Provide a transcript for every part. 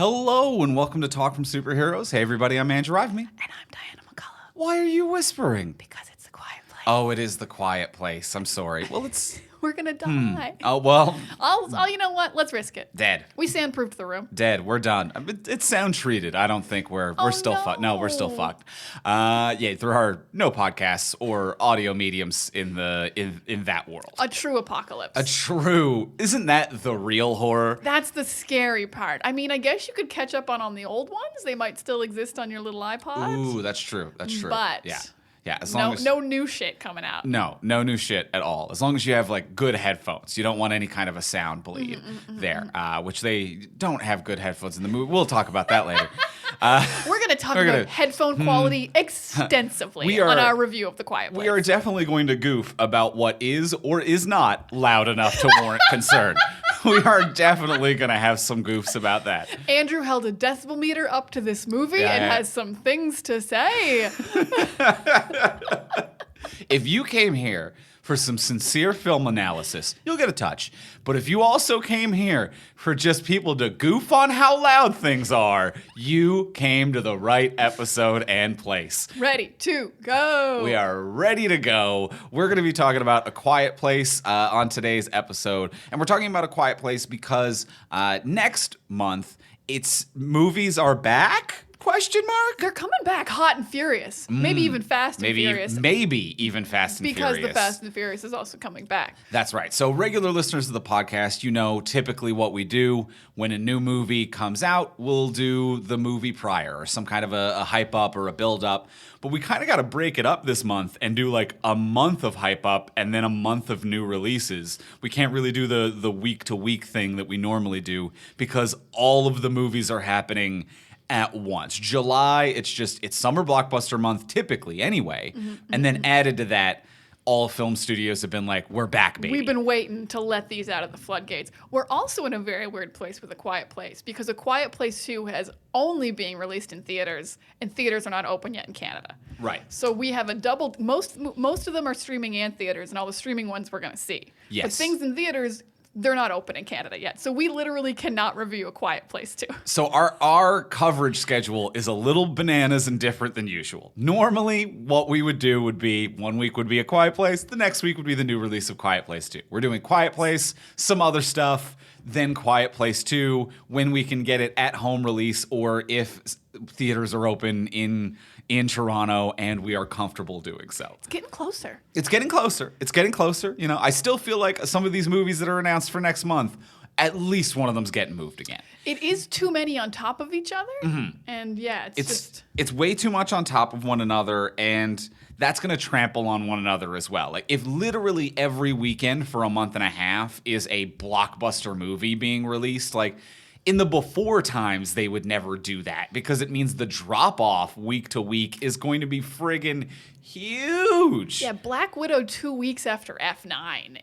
Hello and welcome to Talk from Superheroes. Hey everybody, I'm Andrew Ivemy. And I'm Diana McCullough. Why are you whispering? Because it's the quiet place. Oh, it is the quiet place. I'm sorry. Well, it's... We're gonna die. Oh, well... You know what? Let's risk it. Dead. We soundproofed the room. Dead. We're done. It's sound treated. I don't think we're still fucked. No, we're still fucked. There are no podcasts or audio mediums in that world. A true apocalypse. Isn't that the real horror? That's the scary part. I mean, I guess you could catch up on the old ones. They might still exist on your little iPods. Ooh, that's true. But yeah, as long as no new shit coming out. No new shit at all. As long as you have like good headphones, you don't want any kind of a sound bleed there, which they don't have good headphones in the movie. We'll talk about that later. We're going to talk about headphone quality extensively on our review of The Quiet Place. We are definitely going to goof about what is or is not loud enough to warrant concern. We are definitely going to have some goofs about that. Andrew held a decibel meter up to this movie and has some things to say. If you came here for some sincere film analysis, you'll get a touch. But if you also came here for just people to goof on how loud things are, you came to the right episode and place. Ready to go. We are ready to go. We're going to be talking about A Quiet Place on today's episode. And we're talking about A Quiet Place because next month, its movies are back? Question mark? They're coming back hot and furious. Maybe even fast and furious. Maybe even fast and furious. Because the Fast and Furious is also coming back. That's right. So regular listeners of the podcast, you know typically what we do when a new movie comes out, we'll do the movie prior or some kind of a hype up or a build up. But we kind of got to break it up this month and do like a month of hype up and then a month of new releases. We can't really do the week to week thing that we normally do because all of the movies are happening at once. July, it's summer blockbuster month typically anyway. And then added to that, all film studios have been like, we're back, baby. We've been waiting to let these out of the floodgates. We're also in a very weird place with A Quiet Place because A Quiet Place 2 has only being released in theaters, and theaters are not open yet in Canada. Right. So we have a double, most of them are streaming and theaters, and all the streaming ones we're going to see. Yes. But things in theaters, they're not open in Canada yet. So we literally cannot review A Quiet Place 2. So our coverage schedule is a little bananas and different than usual. Normally, what we would do would be 1 week would be A Quiet Place, the next week would be the new release of Quiet Place 2. We're doing Quiet Place, some other stuff, then Quiet Place 2 when we can get it at home release or if theaters are open in Toronto and we are comfortable doing so. It's getting closer. It's getting closer. You know, I still feel like some of these movies that are announced for next month, at least one of them's getting moved again. It is too many on top of each other. And it's way too much on top of one another, and that's going to trample on one another as well. Like if literally every weekend for a month and a half is a blockbuster movie being released, like in the before times, they would never do that because it means the drop-off week to week is going to be friggin' huge. Yeah, Black Widow 2 weeks after F9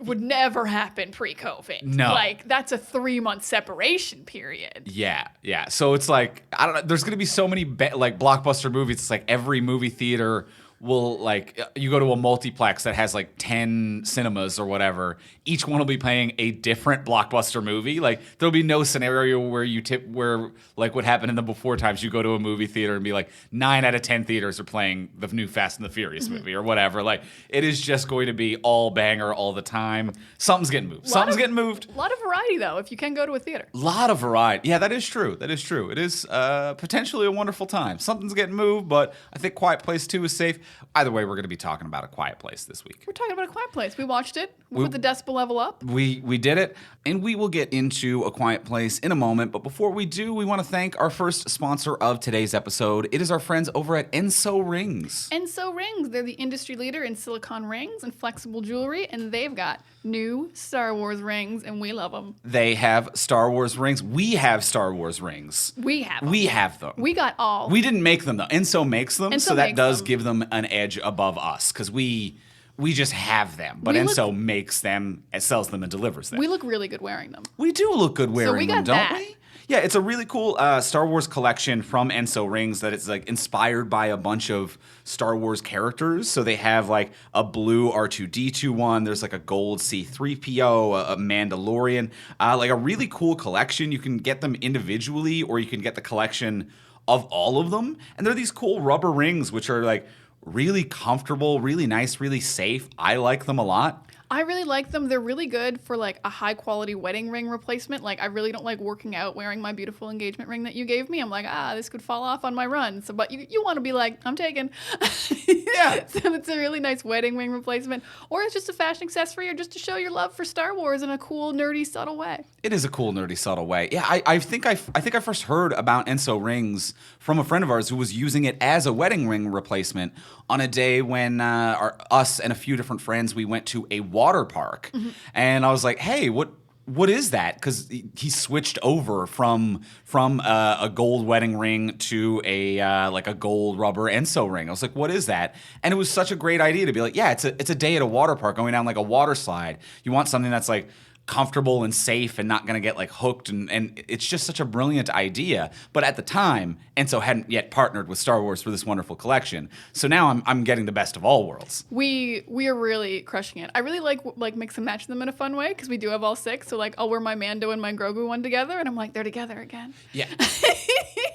would never happen pre-COVID. No. Like, that's a 3-month separation period. Yeah. So it's like, I don't know, there's going to be so many blockbuster movies. It's like every movie theater will, like, you go to a multiplex that has like 10 cinemas or whatever, each one will be playing a different blockbuster movie. Like there'll be no scenario where where like what happened in the before times, you go to a movie theater and be like 9 out of 10 theaters are playing the new Fast and the Furious movie or whatever. Like it is just going to be all banger all the time. Something's getting moved. A lot of variety though, if you can go to a theater. A lot of variety. Yeah, that is true. It is potentially a wonderful time. Something's getting moved, but I think Quiet Place 2 is safe. Either way, we're going to be talking about A Quiet Place this week. We're talking about A Quiet Place. We watched it. We put the decibel level up. We did it, and we will get into A Quiet Place in a moment. But before we do, we want to thank our first sponsor of today's episode. It is our friends over at Enso Rings. Enso Rings. They're the industry leader in silicone rings and flexible jewelry, and they've got new Star Wars rings, and we love them. They have Star Wars rings. We have Star Wars rings. We have them. We have them. We got all. We didn't make them, though. Enso makes them, Enso so that does them. give them an edge above us, because we just have them. But Enso makes them, sells them, and delivers them. We look really good wearing them. We do look good wearing we them, got don't that. we? Yeah, it's a really cool Star Wars collection from Enso Rings that it's like inspired by a bunch of Star Wars characters. So they have like a blue R2D2 one. There's like a gold C3PO, a Mandalorian, like a really cool collection. You can get them individually, or you can get the collection of all of them. And they're these cool rubber rings, which are like really comfortable, really nice, really safe. I like them a lot. I really like them. They're really good for like a high quality wedding ring replacement. Like I really don't like working out wearing my beautiful engagement ring that you gave me. I'm like, this could fall off on my run. So, but you want to be like, I'm taken. Yeah. So it's a really nice wedding ring replacement, or it's just a fashion accessory, or just to show your love for Star Wars in a cool, nerdy, subtle way. It is a cool, nerdy, subtle way. Yeah, I think I first heard about Enso rings from a friend of ours who was using it as a wedding ring replacement on a day when us and a few different friends, we went to a water park. Mm-hmm. And I was like, hey, what is that? Because he switched over from a gold wedding ring to a like a gold rubber Enso ring. I was like, what is that? And it was such a great idea to be like, yeah, it's a day at a water park going down like a water slide. You want something that's like comfortable and safe and not going to get like hooked, and it's just such a brilliant idea. But at the time, Enso hadn't yet partnered with Star Wars for this wonderful collection. So now I'm getting the best of all worlds. We are really crushing it. I really like mix and match them in a fun way, because we do have all 6. So like I'll wear my Mando and my Grogu one together, and I'm like, they're together again. Yeah.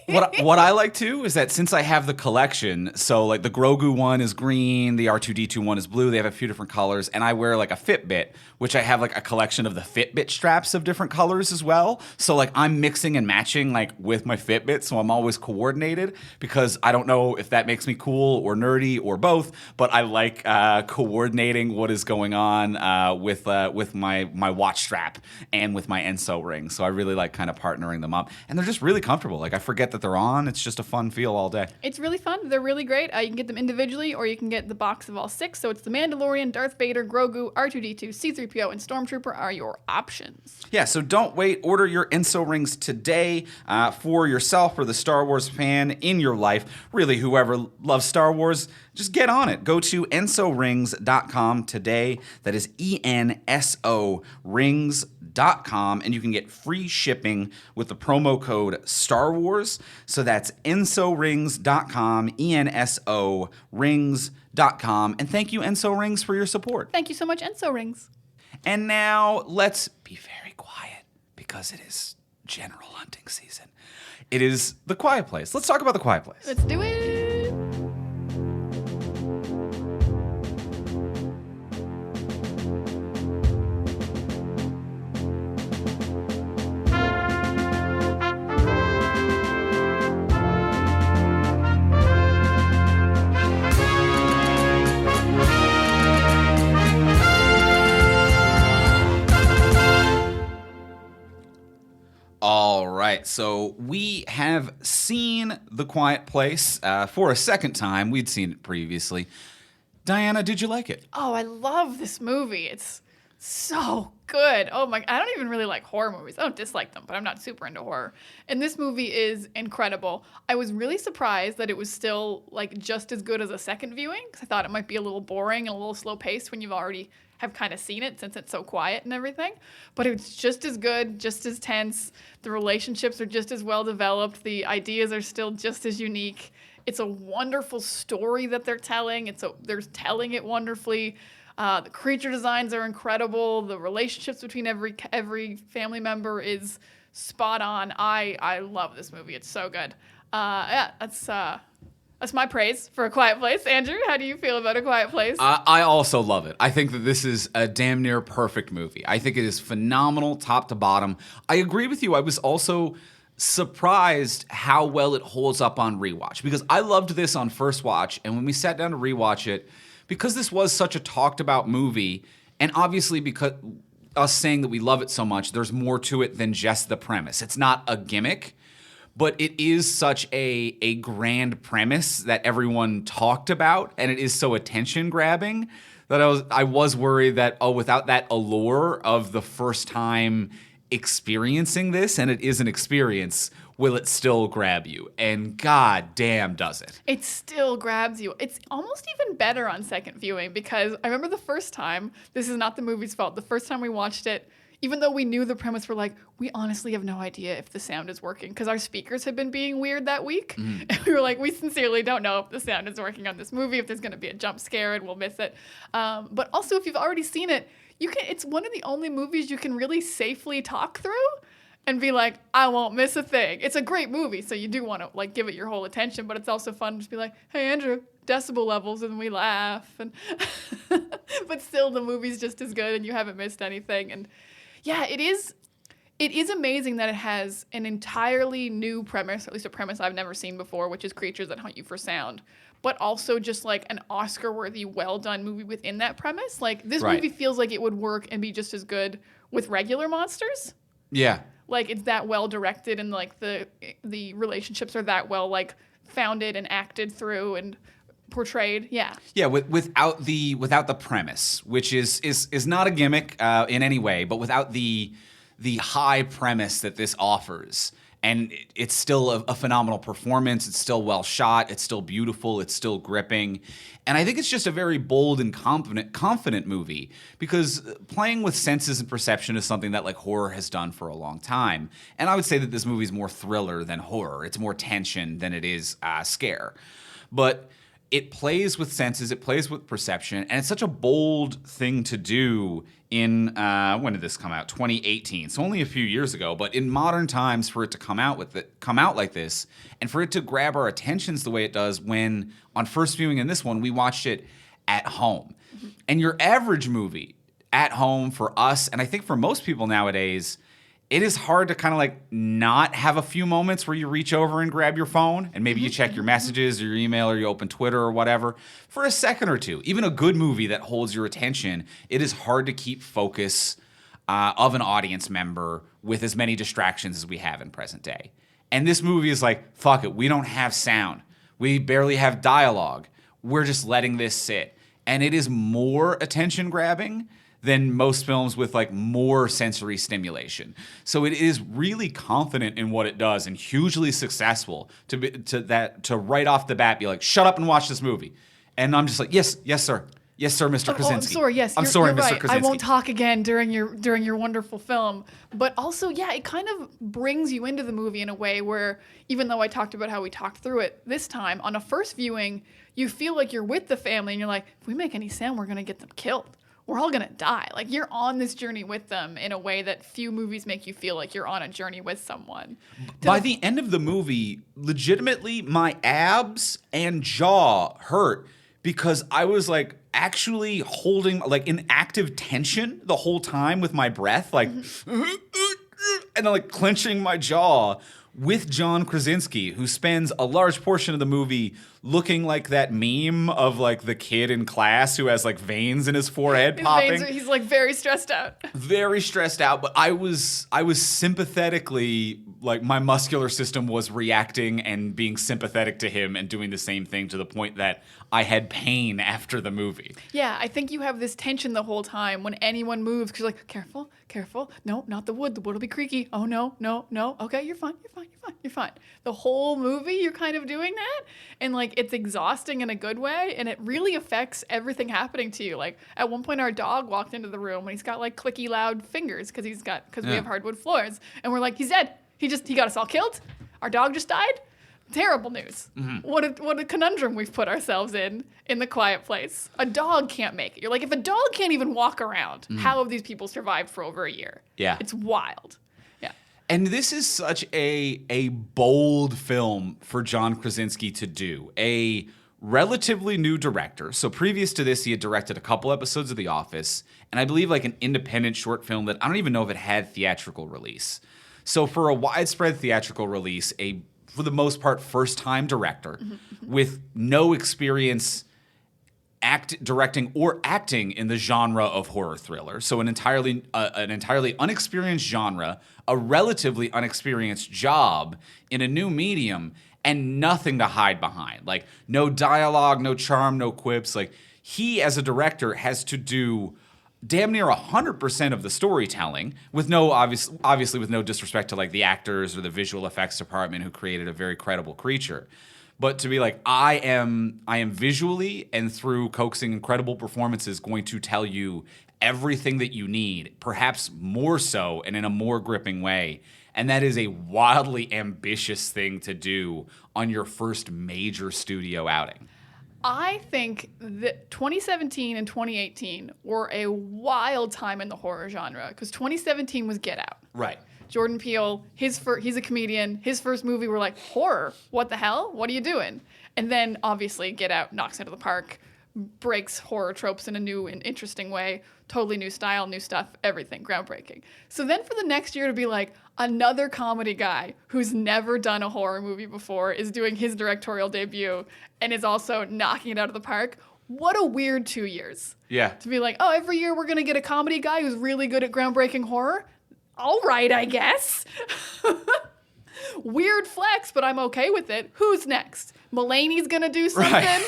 What I like too is that since I have the collection, so like the Grogu one is green, the R2D2 one is blue, they have a few different colors, and I wear like a Fitbit, which I have like a collection of the Fitbit straps of different colors as well. So like I'm mixing and matching like with my Fitbit, so I'm always coordinated, because I don't know if that makes me cool or nerdy or both, but I like coordinating what is going on with my watch strap and with my Enso ring. So I really like kind of partnering them up, and they're just really comfortable. Like I forget that they're on. It's just a fun feel all day. It's really fun. They're really great. You can get them individually, or you can get the box of all 6. So it's the Mandalorian, Darth Vader, Grogu, R2D2, C3PO, and Stormtrooper are your options. Yeah, so don't wait. Order your Enso rings today for yourself or the Star Wars fan in your life. Really, whoever loves Star Wars, just get on it. Go to ensorings.com today. That is ENSO rings.com, and you can get free shipping with the promo code Star Wars. So that's ensorings.com, ENSO rings.com. And thank you, Enso Rings, for your support. Thank you so much, Enso Rings. And now let's be very quiet, because it is general hunting season. It is The Quiet Place. Let's talk about The Quiet Place. Let's do it. All right, so we have seen The Quiet Place for a second time. We'd seen it previously. Diana, did you like it? Oh, I love this movie. It's so good. Oh my, I don't even really like horror movies. I don't dislike them, but I'm not super into horror. And this movie is incredible. I was really surprised that it was still like just as good as a second viewing, because I thought it might be a little boring and a little slow paced when you've already have kind of seen it, since it's so quiet and everything. But it's just as good, just as tense. The relationships are just as well developed. The ideas are still just as unique. It's a wonderful story that they're telling. They're telling it wonderfully. The creature designs are incredible. The relationships between every family member is spot on. I love this movie. It's so good. Yeah, that's my praise for A Quiet Place. Andrew, how do you feel about A Quiet Place? I also love it. I think that this is a damn near perfect movie. I think it is phenomenal top to bottom. I agree with you. I was also surprised how well it holds up on rewatch, because I loved this on first watch, and when we sat down to rewatch it, because this was such a talked about movie, and obviously because us saying that we love it so much, there's more to it than just the premise. It's not a gimmick, but it is such a grand premise that everyone talked about, and it is so attention grabbing that I was worried that, without that allure of the first time experiencing this, and it is an experience, will it still grab you? And god damn does it. It still grabs you. It's almost even better on second viewing, because I remember the first time, this is not the movie's fault, the first time we watched it, even though we knew the premise, we're like, we honestly have no idea if the sound is working because our speakers have been being weird that week. And we were like, we sincerely don't know if the sound is working on this movie, if there's going to be a jump scare and we'll miss it. But also, if you've already seen it, it's one of the only movies you can really safely talk through and be like, I won't miss a thing. It's a great movie, so you do want to like give it your whole attention, but it's also fun to just be like, hey, Andrew, decibel levels, and we laugh. And but still, the movie's just as good, and you haven't missed anything. And yeah, it is amazing that it has an entirely new premise, or at least a premise I've never seen before, which is creatures that hunt you for sound, but also just like an Oscar-worthy, well-done movie within that premise. Like, this movie feels like it would work and be just as good with regular monsters. Yeah. Like, it's that well directed, and like the relationships are that well like founded and acted through and portrayed. Yeah. Yeah, without the premise, which is not a gimmick in any way, but without the high premise that this offers. And it's still a phenomenal performance. It's still well shot. It's still beautiful. It's still gripping. And I think it's just a very bold and confident movie, because playing with senses and perception is something that like horror has done for a long time. And I would say that this movie is more thriller than horror. It's more tension than it is scare. But it plays with senses, it plays with perception, and it's such a bold thing to do in, when did this come out? 2018, so only a few years ago. But in modern times, for it to come out like this, and for it to grab our attentions the way it does, when on first viewing in this one, we watched it at home. And your average movie at home for us, and I think for most people nowadays, it is hard to kind of like not have a few moments where you reach over and grab your phone and maybe you check your messages or your email or you open Twitter or whatever for a second or two. Even a good movie that holds your attention, it is hard to keep focus of an audience member with as many distractions as we have in present day. And this movie is like, fuck it, we don't have sound. We barely have dialogue. We're just letting this sit. And it is more attention grabbing than most films with like more sensory stimulation. So it is really confident in what it does and hugely successful to right off the bat be like, shut up and watch this movie. And I'm just like, yes, sir. Yes, sir, Mr. Krasinski. I'm sorry, yes. I'm sorry, you're Mr. right. Krasinski. I won't talk again during your wonderful film. But also, yeah, it kind of brings you into the movie in a way where, even though I talked about how we talked through it this time, on a first viewing, you feel like you're with the family and you're like, if we make any sound, we're going to get them killed. We're all going to die. Like, you're on this journey with them in a way that few movies make you feel like you're on a journey with someone. By the end of the movie, legitimately, my abs and jaw hurt because I was like actually holding like in active tension the whole time with my breath, like, and then like clenching my jaw with John Krasinski, who spends a large portion of the movie looking like that meme of like the kid in class who has like veins in his forehead popping. He's like very stressed out. Very stressed out, but I was sympathetically, like, my muscular system was reacting and being sympathetic to him and doing the same thing, to the point that I had pain after the movie. Yeah, I think you have this tension the whole time when anyone moves, because you're like, careful, careful. No, not the wood. The wood will be creaky. Oh, no. Okay, you're fine. The whole movie, you're kind of doing that. And, like, it's exhausting in a good way, and it really affects everything happening to you. Like, at one point, our dog walked into the room, and he's got, like, clicky, loud fingers because we have hardwood floors. And we're like, he's dead. He got us all killed. Our dog just died. Terrible news. Mm-hmm. What a conundrum we've put ourselves in The Quiet Place. A dog can't make it. You're like, if a dog can't even walk around, how have these people survived for over a year? Yeah. It's wild. Yeah. And this is such a bold film for John Krasinski to do. A relatively new director. So previous to this, he had directed a couple episodes of The Office, and I believe like an independent short film that I don't even know if it had theatrical release. So for a widespread theatrical release, for the most part, first-time director with no experience directing or acting in the genre of horror thriller. So an entirely unexperienced genre, a relatively unexperienced job in a new medium, and nothing to hide behind. Like, no dialogue, no charm, no quips. Like, he, as a director, has to do damn near 100% of the storytelling, with no obviously with no disrespect to like the actors or the visual effects department who created a very credible creature. But to be like, I am visually and through coaxing incredible performances going to tell you everything that you need, perhaps more so and in a more gripping way. And that is a wildly ambitious thing to do on your first major studio outing. I think that 2017 and 2018 were a wild time in the horror genre because 2017 was Get Out. Right. Jordan Peele, he's a comedian. His first movie, we're like, horror? What the hell? What are you doing? And then obviously Get Out knocks it out of the park, breaks horror tropes in a new and interesting way, totally new style, new stuff, everything, groundbreaking. So then for the next year to be like, another comedy guy who's never done a horror movie before is doing his directorial debut and is also knocking it out of the park. What a weird 2 years. Yeah. To be like, oh, every year we're going to get a comedy guy who's really good at groundbreaking horror. All right, I guess. Weird flex, but I'm okay with it. Who's next? Mulaney's going to do something?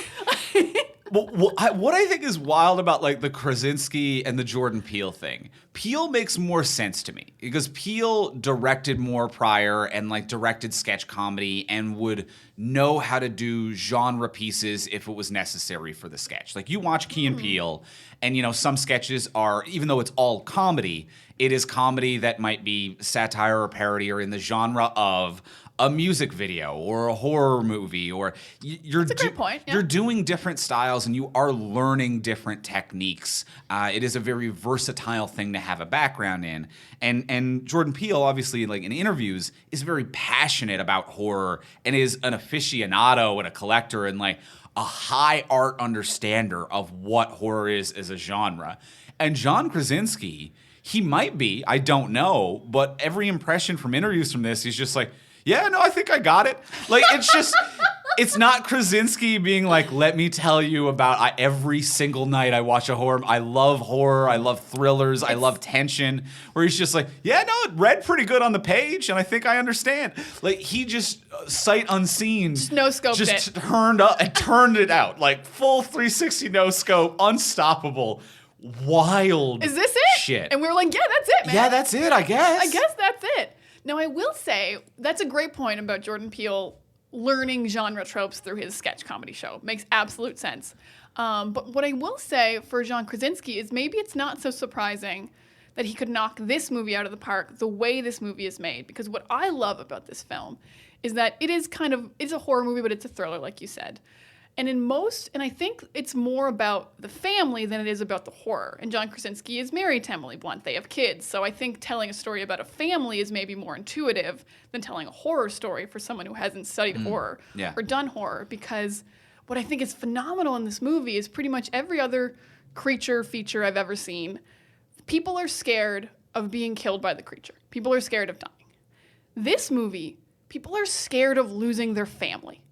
Right. What I think is wild about like the Krasinski and the Jordan Peele thing, Peele makes more sense to me because Peele directed more prior and like directed sketch comedy and would know how to do genre pieces if it was necessary for the sketch. Like you watch Key and Peele and, you know, some sketches are, even though it's all comedy, it is comedy that might be satire or parody or in the genre of a music video or a horror movie, or That's a great point. Yeah. You're doing different styles and you are learning different techniques. It is a very versatile thing to have a background in. And Jordan Peele, obviously, like in interviews, is very passionate about horror and is an aficionado and a collector and like a high art understander of what horror is as a genre. And John Krasinski, he might be, I don't know, but every impression from interviews from this, he's just like, yeah, no, I think I got it. Like, it's just, it's not Krasinski being like, let me tell you about every single night I watch a horror. I love horror. I love thrillers. I love tension. Where he's just like, yeah, no, it read pretty good on the page, and I think I understand. Like, he just, sight unseen. Just no-scoped just it. turned it out. Like, full 360 no-scope, unstoppable, wild Is this it? shit. And we were like, yeah, that's it, man. Yeah, that's it, I guess. I guess that's it. Now, I will say, that's a great point about Jordan Peele learning genre tropes through his sketch comedy show. Makes absolute sense. But what I will say for John Krasinski is maybe it's not so surprising that he could knock this movie out of the park the way this movie is made. Because what I love about this film is that it's a horror movie, but it's a thriller, like you said. And I think it's more about the family than it is about the horror. And John Krasinski is married to Emily Blunt. They have kids. So I think telling a story about a family is maybe more intuitive than telling a horror story for someone who hasn't studied horror or done horror. Because what I think is phenomenal in this movie is pretty much every other creature feature I've ever seen. People are scared of being killed by the creature. People are scared of dying. This movie, people are scared of losing their family.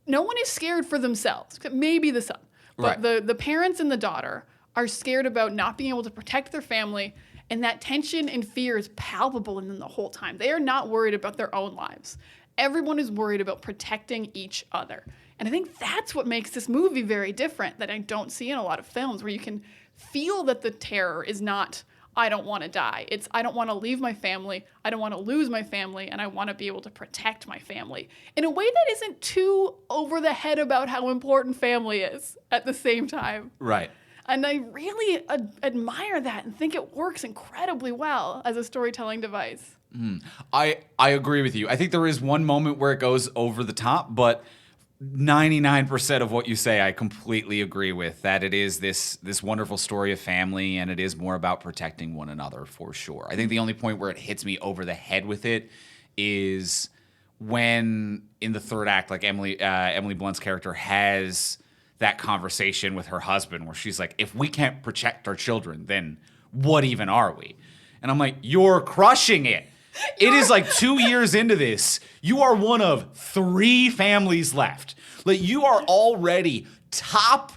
No one is scared for themselves, maybe the son. But Right. the parents and the daughter are scared about not being able to protect their family, and that tension and fear is palpable in them the whole time. They are not worried about their own lives. Everyone is worried about protecting each other. And I think that's what makes this movie very different that I don't see in a lot of films, where you can feel that the terror is not, I don't want to die. It's, I don't want to leave my family. I don't want to lose my family. And I want to be able to protect my family in a way that isn't too over the head about how important family is at the same time. Right. And I really admire that and think it works incredibly well as a storytelling device. I agree with you. I think there is one moment where it goes over the top, but 99% of what you say, I completely agree with. That it is this wonderful story of family, and it is more about protecting one another for sure. I think the only point where it hits me over the head with it is when in the third act, like Emily Blunt's character has that conversation with her husband, where she's like, "If we can't protect our children, then what even are we?" And I'm like, "You're crushing it." It is like 2 years into this. You are one of 3 families left. Like, you are already top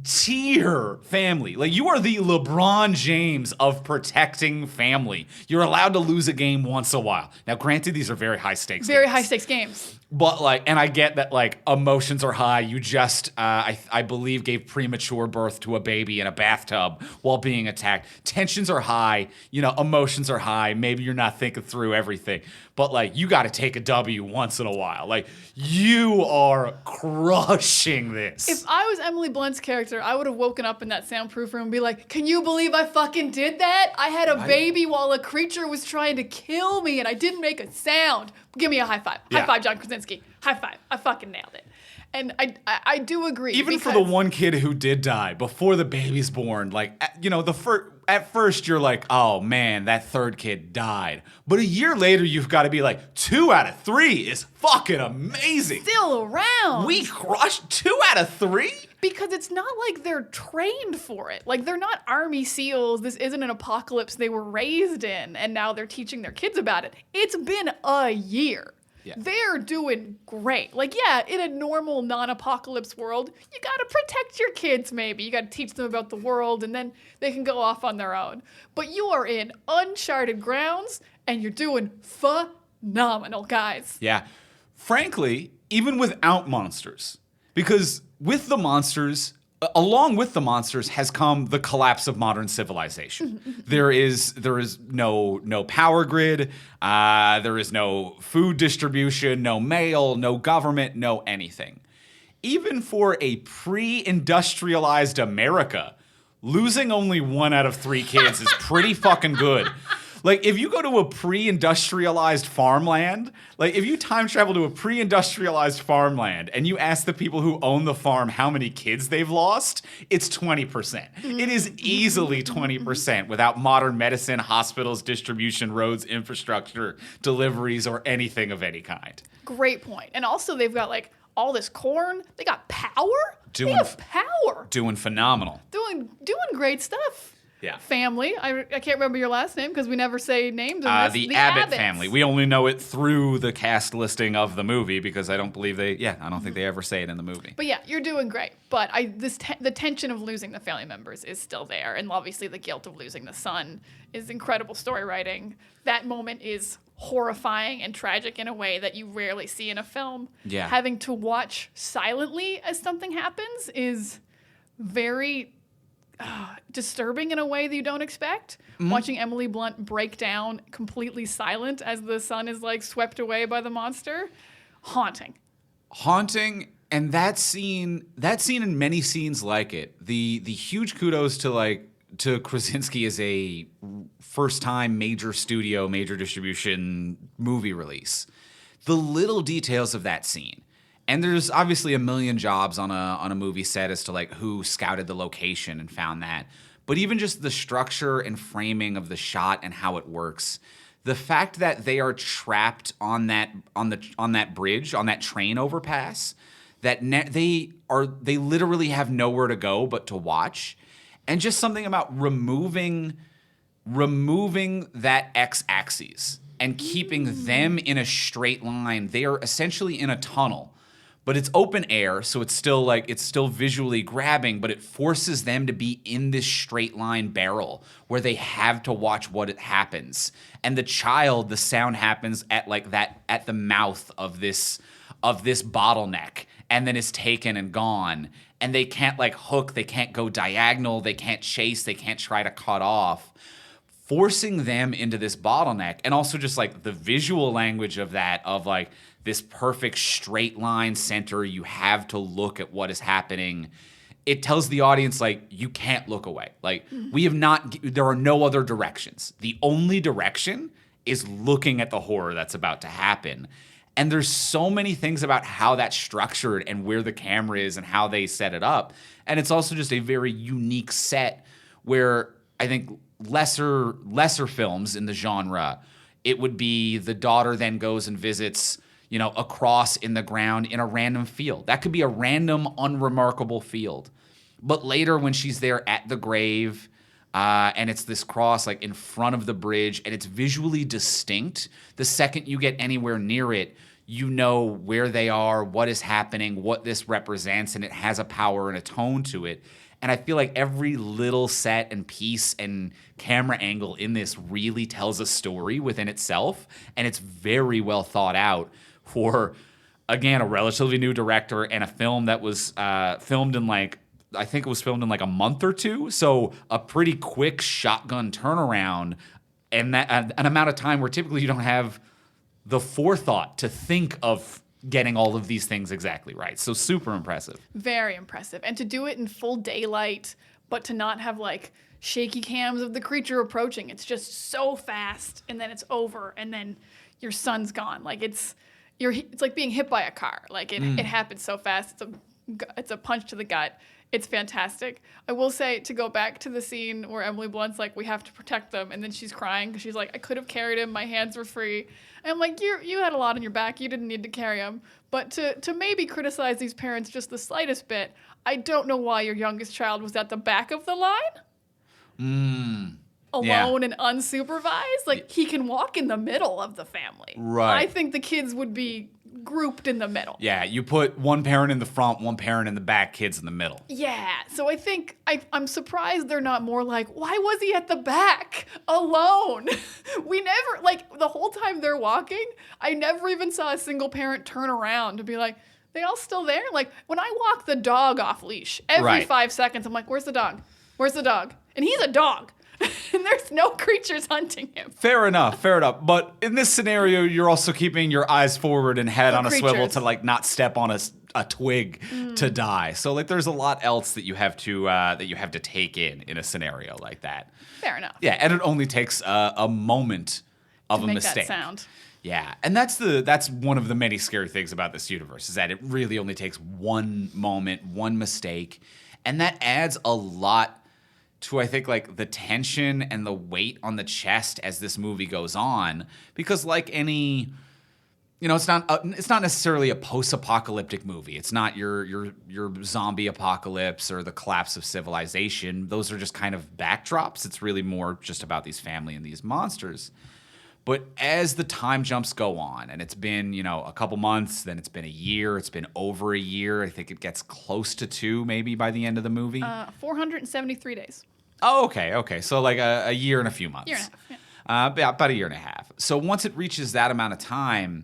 tier family. Like, you are the LeBron James of protecting family. You're allowed to lose a game once a while. Now, granted, these are very high stakes Very games. high stakes games. But like, and I get that like emotions are high. You just, I believe, gave premature birth to a baby in a bathtub while being attacked. Tensions are high. You know, emotions are high. Maybe you're not thinking through everything. But like, you got to take a W once in a while. Like, you are crushing this. If I was Emily Blunt's character, I would have woken up in that soundproof room and be like, can you believe I fucking did that? I had a baby while a creature was trying to kill me and I didn't make a sound. Give me a high five. Yeah. High five, John Krasinski. High five. I fucking nailed it. And I do agree. Even for the one kid who did die before the baby's born, like, you know, at first you're like, oh man, that third kid died. But a year later, you've got to be like, 2 out of 3 is fucking amazing. Still around. We crushed 2 out of 3? Because it's not like they're trained for it. Like, they're not Army SEALs. This isn't an apocalypse they were raised in, and now they're teaching their kids about it. It's been a year. Yeah. They're doing great. Like, yeah, in a normal non-apocalypse world, you gotta protect your kids maybe. You gotta teach them about the world, and then they can go off on their own. But you are in uncharted grounds, and you're doing phenomenal, guys. Yeah. Frankly, even without monsters. Because with the monsters, along with the monsters has come the collapse of modern civilization. There is no power grid. There is no food distribution, no mail, no government, no anything. Even for a pre-industrialized America, losing only 1 out of 3 kids is pretty fucking good. Like, if you go to a pre-industrialized farmland, like, if you time travel to a pre-industrialized farmland and you ask the people who own the farm how many kids they've lost, it's 20%. It is easily 20% without modern medicine, hospitals, distribution, roads, infrastructure, deliveries, or anything of any kind. Great point. And also, they've got, like, all this corn. They got power. They have power. Doing phenomenal. Doing great stuff. Yeah. Family. I can't remember your last name because we never say names in this. The Abbott family. We only know it through the cast listing of the movie because I don't believe I don't think they ever say it in the movie. But yeah, you're doing great. But the tension of losing the family members is still there. And obviously the guilt of losing the son is incredible story writing. That moment is horrifying and tragic in a way that you rarely see in a film. Yeah. Having to watch silently as something happens is very disturbing in a way that you don't expect. Watching Emily Blunt break down completely silent as the son is like swept away by the monster, haunting. And that scene and many scenes like it, the huge kudos to Krasinski as a first time major studio, major distribution movie release. The little details of that scene. And there's obviously a million jobs on a movie set as to like who scouted the location and found that. But even just the structure and framing of the shot and how it works, the fact that they are trapped on that bridge, on that train overpass, that they literally have nowhere to go but to watch, and just something about removing that x-axis and keeping them in a straight line. They are essentially in a tunnel. But it's open air, so it's still visually grabbing, but it forces them to be in this straight line barrel where they have to watch what it happens. And the sound happens at the mouth of this bottleneck, and then is taken and gone. And they can't hook, they can't go diagonal, they can't chase, they can't try to cut off. Forcing them into this bottleneck, and also just the visual language of that, of this perfect straight line center, you have to look at what is happening. It tells the audience, you can't look away. There are no other directions. The only direction is looking at the horror that's about to happen. And there's so many things about how that's structured and where the camera is and how they set it up. And it's also just a very unique set where I think lesser films in the genre, it would be the daughter then goes and visits a cross in the ground in a random field. That could be a random, unremarkable field. But later when she's there at the grave, and it's this cross in front of the bridge, and it's visually distinct, the second you get anywhere near it, you know where they are, what is happening, what this represents, and it has a power and a tone to it. And I feel like every little set and piece and camera angle in this really tells a story within itself, and it's very well thought out for, again, a relatively new director and a film that was filmed in I think it was filmed in a month or two, so a pretty quick shotgun turnaround, and that an amount of time where typically you don't have the forethought to think of getting all of these things exactly right. So super impressive. Very impressive. And to do it in full daylight, but to not have shaky cams of the creature approaching. It's just so fast, and then it's over, and then your son's gone. It's like being hit by a car. It happens so fast. It's a punch to the gut. It's fantastic. I will say, to go back to the scene where Emily Blunt's like, we have to protect them, and then she's crying because she's like, I could have carried him. My hands were free. And I'm like, you had a lot on your back. You didn't need to carry him. But to maybe criticize these parents just the slightest bit, I don't know why your youngest child was at the back of the line. Alone and unsupervised. He can walk in the middle of the family. Right. I think the kids would be grouped in the middle. Yeah, you put one parent in the front, one parent in the back, kids in the middle. Yeah, so I think I'm surprised they're not more like, why was he at the back alone? We never, the whole time they're walking, I never even saw a single parent turn around to be like, they all still there? When I walk the dog off leash, every 5 seconds, I'm like, where's the dog? Where's the dog? And he's a dog. And there's no creatures hunting him. Fair enough. But in this scenario, you're also keeping your eyes forward and head on a swivel to not step on a twig to die. So there's a lot else that you have to take in a scenario like that. Fair enough. Yeah, and it only takes a moment of a mistake. That sound. Yeah, and that's one of the many scary things about this universe, is that it really only takes one moment, one mistake, and that adds a lot to, I think, the tension and the weight on the chest as this movie goes on, because any, it's not necessarily a post-apocalyptic movie. It's not your zombie apocalypse or the collapse of civilization. Those are just kind of backdrops. It's really more just about these family and these monsters. But as the time jumps go on, and it's been, a couple months, then it's been a year, it's been over a year. I think it gets close to 2 maybe by the end of the movie. 473 days. Oh, okay. So a year and a few months. Year and a half, yeah. About a year and a half. So once it reaches that amount of time,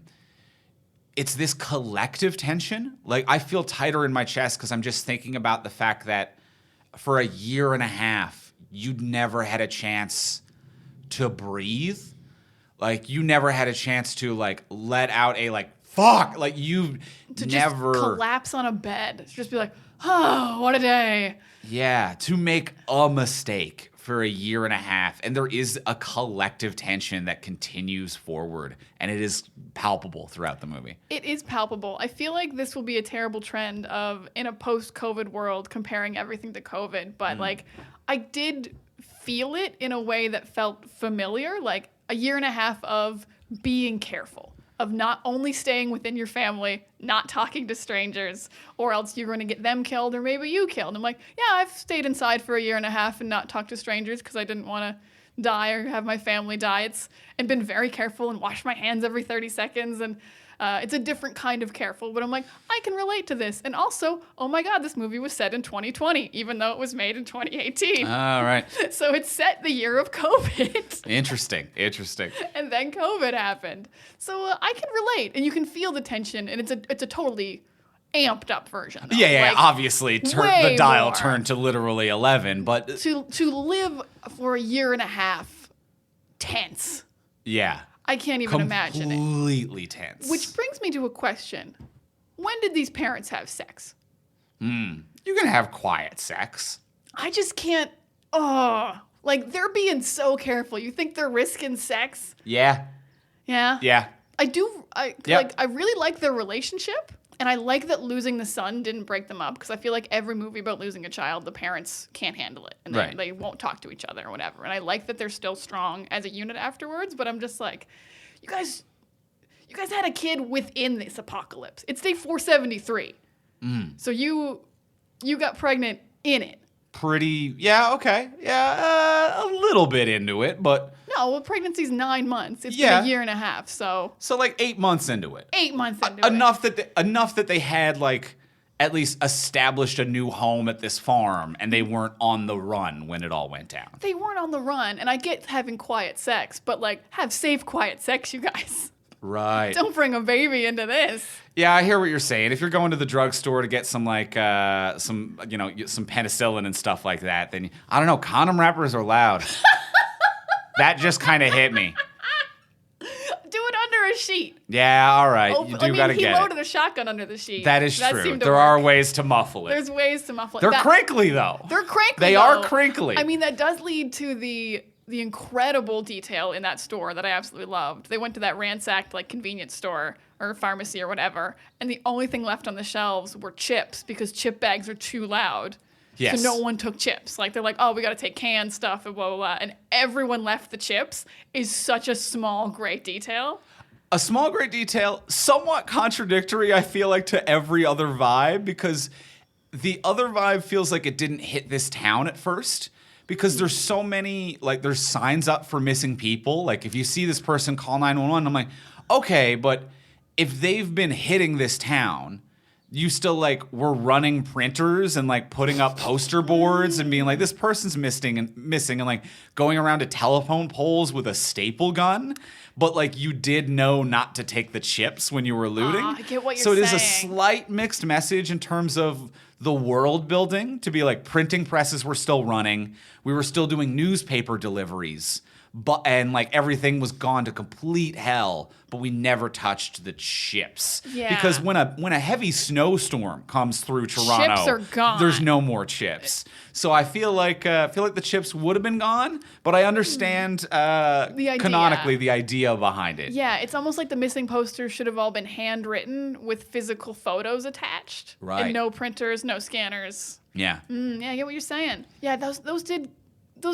it's this collective tension. I feel tighter in my chest because I'm just thinking about the fact that for a year and a half, you'd never had a chance to breathe. You never had a chance to let out a fuck. You to never just collapse on a bed. Just be like, oh, what a day. Yeah, to make a mistake for a year and a half. And there is a collective tension that continues forward, and it is palpable throughout the movie. It is palpable. I feel like this will be a terrible trend of, in a post-COVID world, comparing everything to COVID. But I did feel it in a way that felt familiar, a year and a half of being careful, of not only staying within your family, not talking to strangers, or else you're going to get them killed or maybe you killed. I'm like, yeah, I've stayed inside for a year and a half and not talked to strangers because I didn't want to die or have my family die. And been very careful and wash my hands every 30 seconds. And it's a different kind of careful. But I'm like, I can relate to this. And also, oh my God, this movie was set in 2020, even though it was made in 2018. All right. So it's set the year of COVID. Interesting. And then COVID happened. So I can relate. And you can feel the tension. And it's a totally amped up version. Though. Yeah. Obviously, the dial more. turned to literally 11. But to live for a year and a half tense. Yeah. I can't even imagine it. Completely tense. Which brings me to a question. When did these parents have sex? You can have quiet sex. I just can't. They're being so careful. You think they're risking sex? Yeah. Yeah? Yeah. I do. I really like their relationship. And I like that losing the son didn't break them up, because I feel like every movie about losing a child, the parents can't handle it. And they won't talk to each other or whatever. And I like that they're still strong as a unit afterwards. But I'm just like, you guys had a kid within this apocalypse. It's day 473. So you got pregnant in it. Okay. Yeah, a little bit into it, but... No, No, well, pregnancy's 9 months. It's Yeah. been a year and a half, so So like 8 months into it. 8 months into Enough that they had like at least established a new home at this farm and they weren't on the run when it all went down. They weren't on the run, and I get having quiet sex, but like have safe quiet sex, you guys. Right. Don't bring a baby into this. Yeah, I hear what you're saying. If you're going to the drugstore to get some like some penicillin and stuff like that, then I don't know, condom wrappers are loud. That just kind of hit me. Do it under a sheet. Yeah, all right. You do got to he get loaded it. a shotgun under the sheet. That is true. seemed to There work. are ways to muffle it. There's ways to muffle it. They're crinkly though. They're crinkly. They though. are crinkly. I mean, that does lead to the incredible detail in that store that I absolutely loved. They went to that ransacked like convenience store or pharmacy or whatever, and the only thing left on the shelves were chips because chip bags are too loud. Yes. So no one took chips. Like they're like, oh, we got to take canned stuff and blah blah blah, and everyone left the chips. Is such a small great detail. A small great detail, somewhat contradictory, I feel like, to every other vibe, because the other vibe feels like it didn't hit this town at first. Because there's so many, like, there's signs up for missing people. Like, if you see this person, call 911. I'm like, okay, but if they've been hitting this town, you still, like, were running printers and, like, putting up poster boards and being like, this person's missing, and, like, going around to telephone poles with a staple gun. But, like, you did know not to take the chips when you were looting. I get what you're so it is a saying. slight mixed message in terms of the world building, to be like printing presses were still running. We were still doing newspaper deliveries, and like everything was gone to complete hell, but we never touched the chips. Yeah. Because when a heavy snowstorm comes through Toronto, Chips are gone. there's no more chips. So I feel like the chips would have been gone, but I understand idea. canonically the idea behind it. Yeah, it's almost like the missing posters should have all been handwritten with physical photos attached. Right. And no printers, no scanners. Yeah. Yeah, I get what you're saying. Yeah, those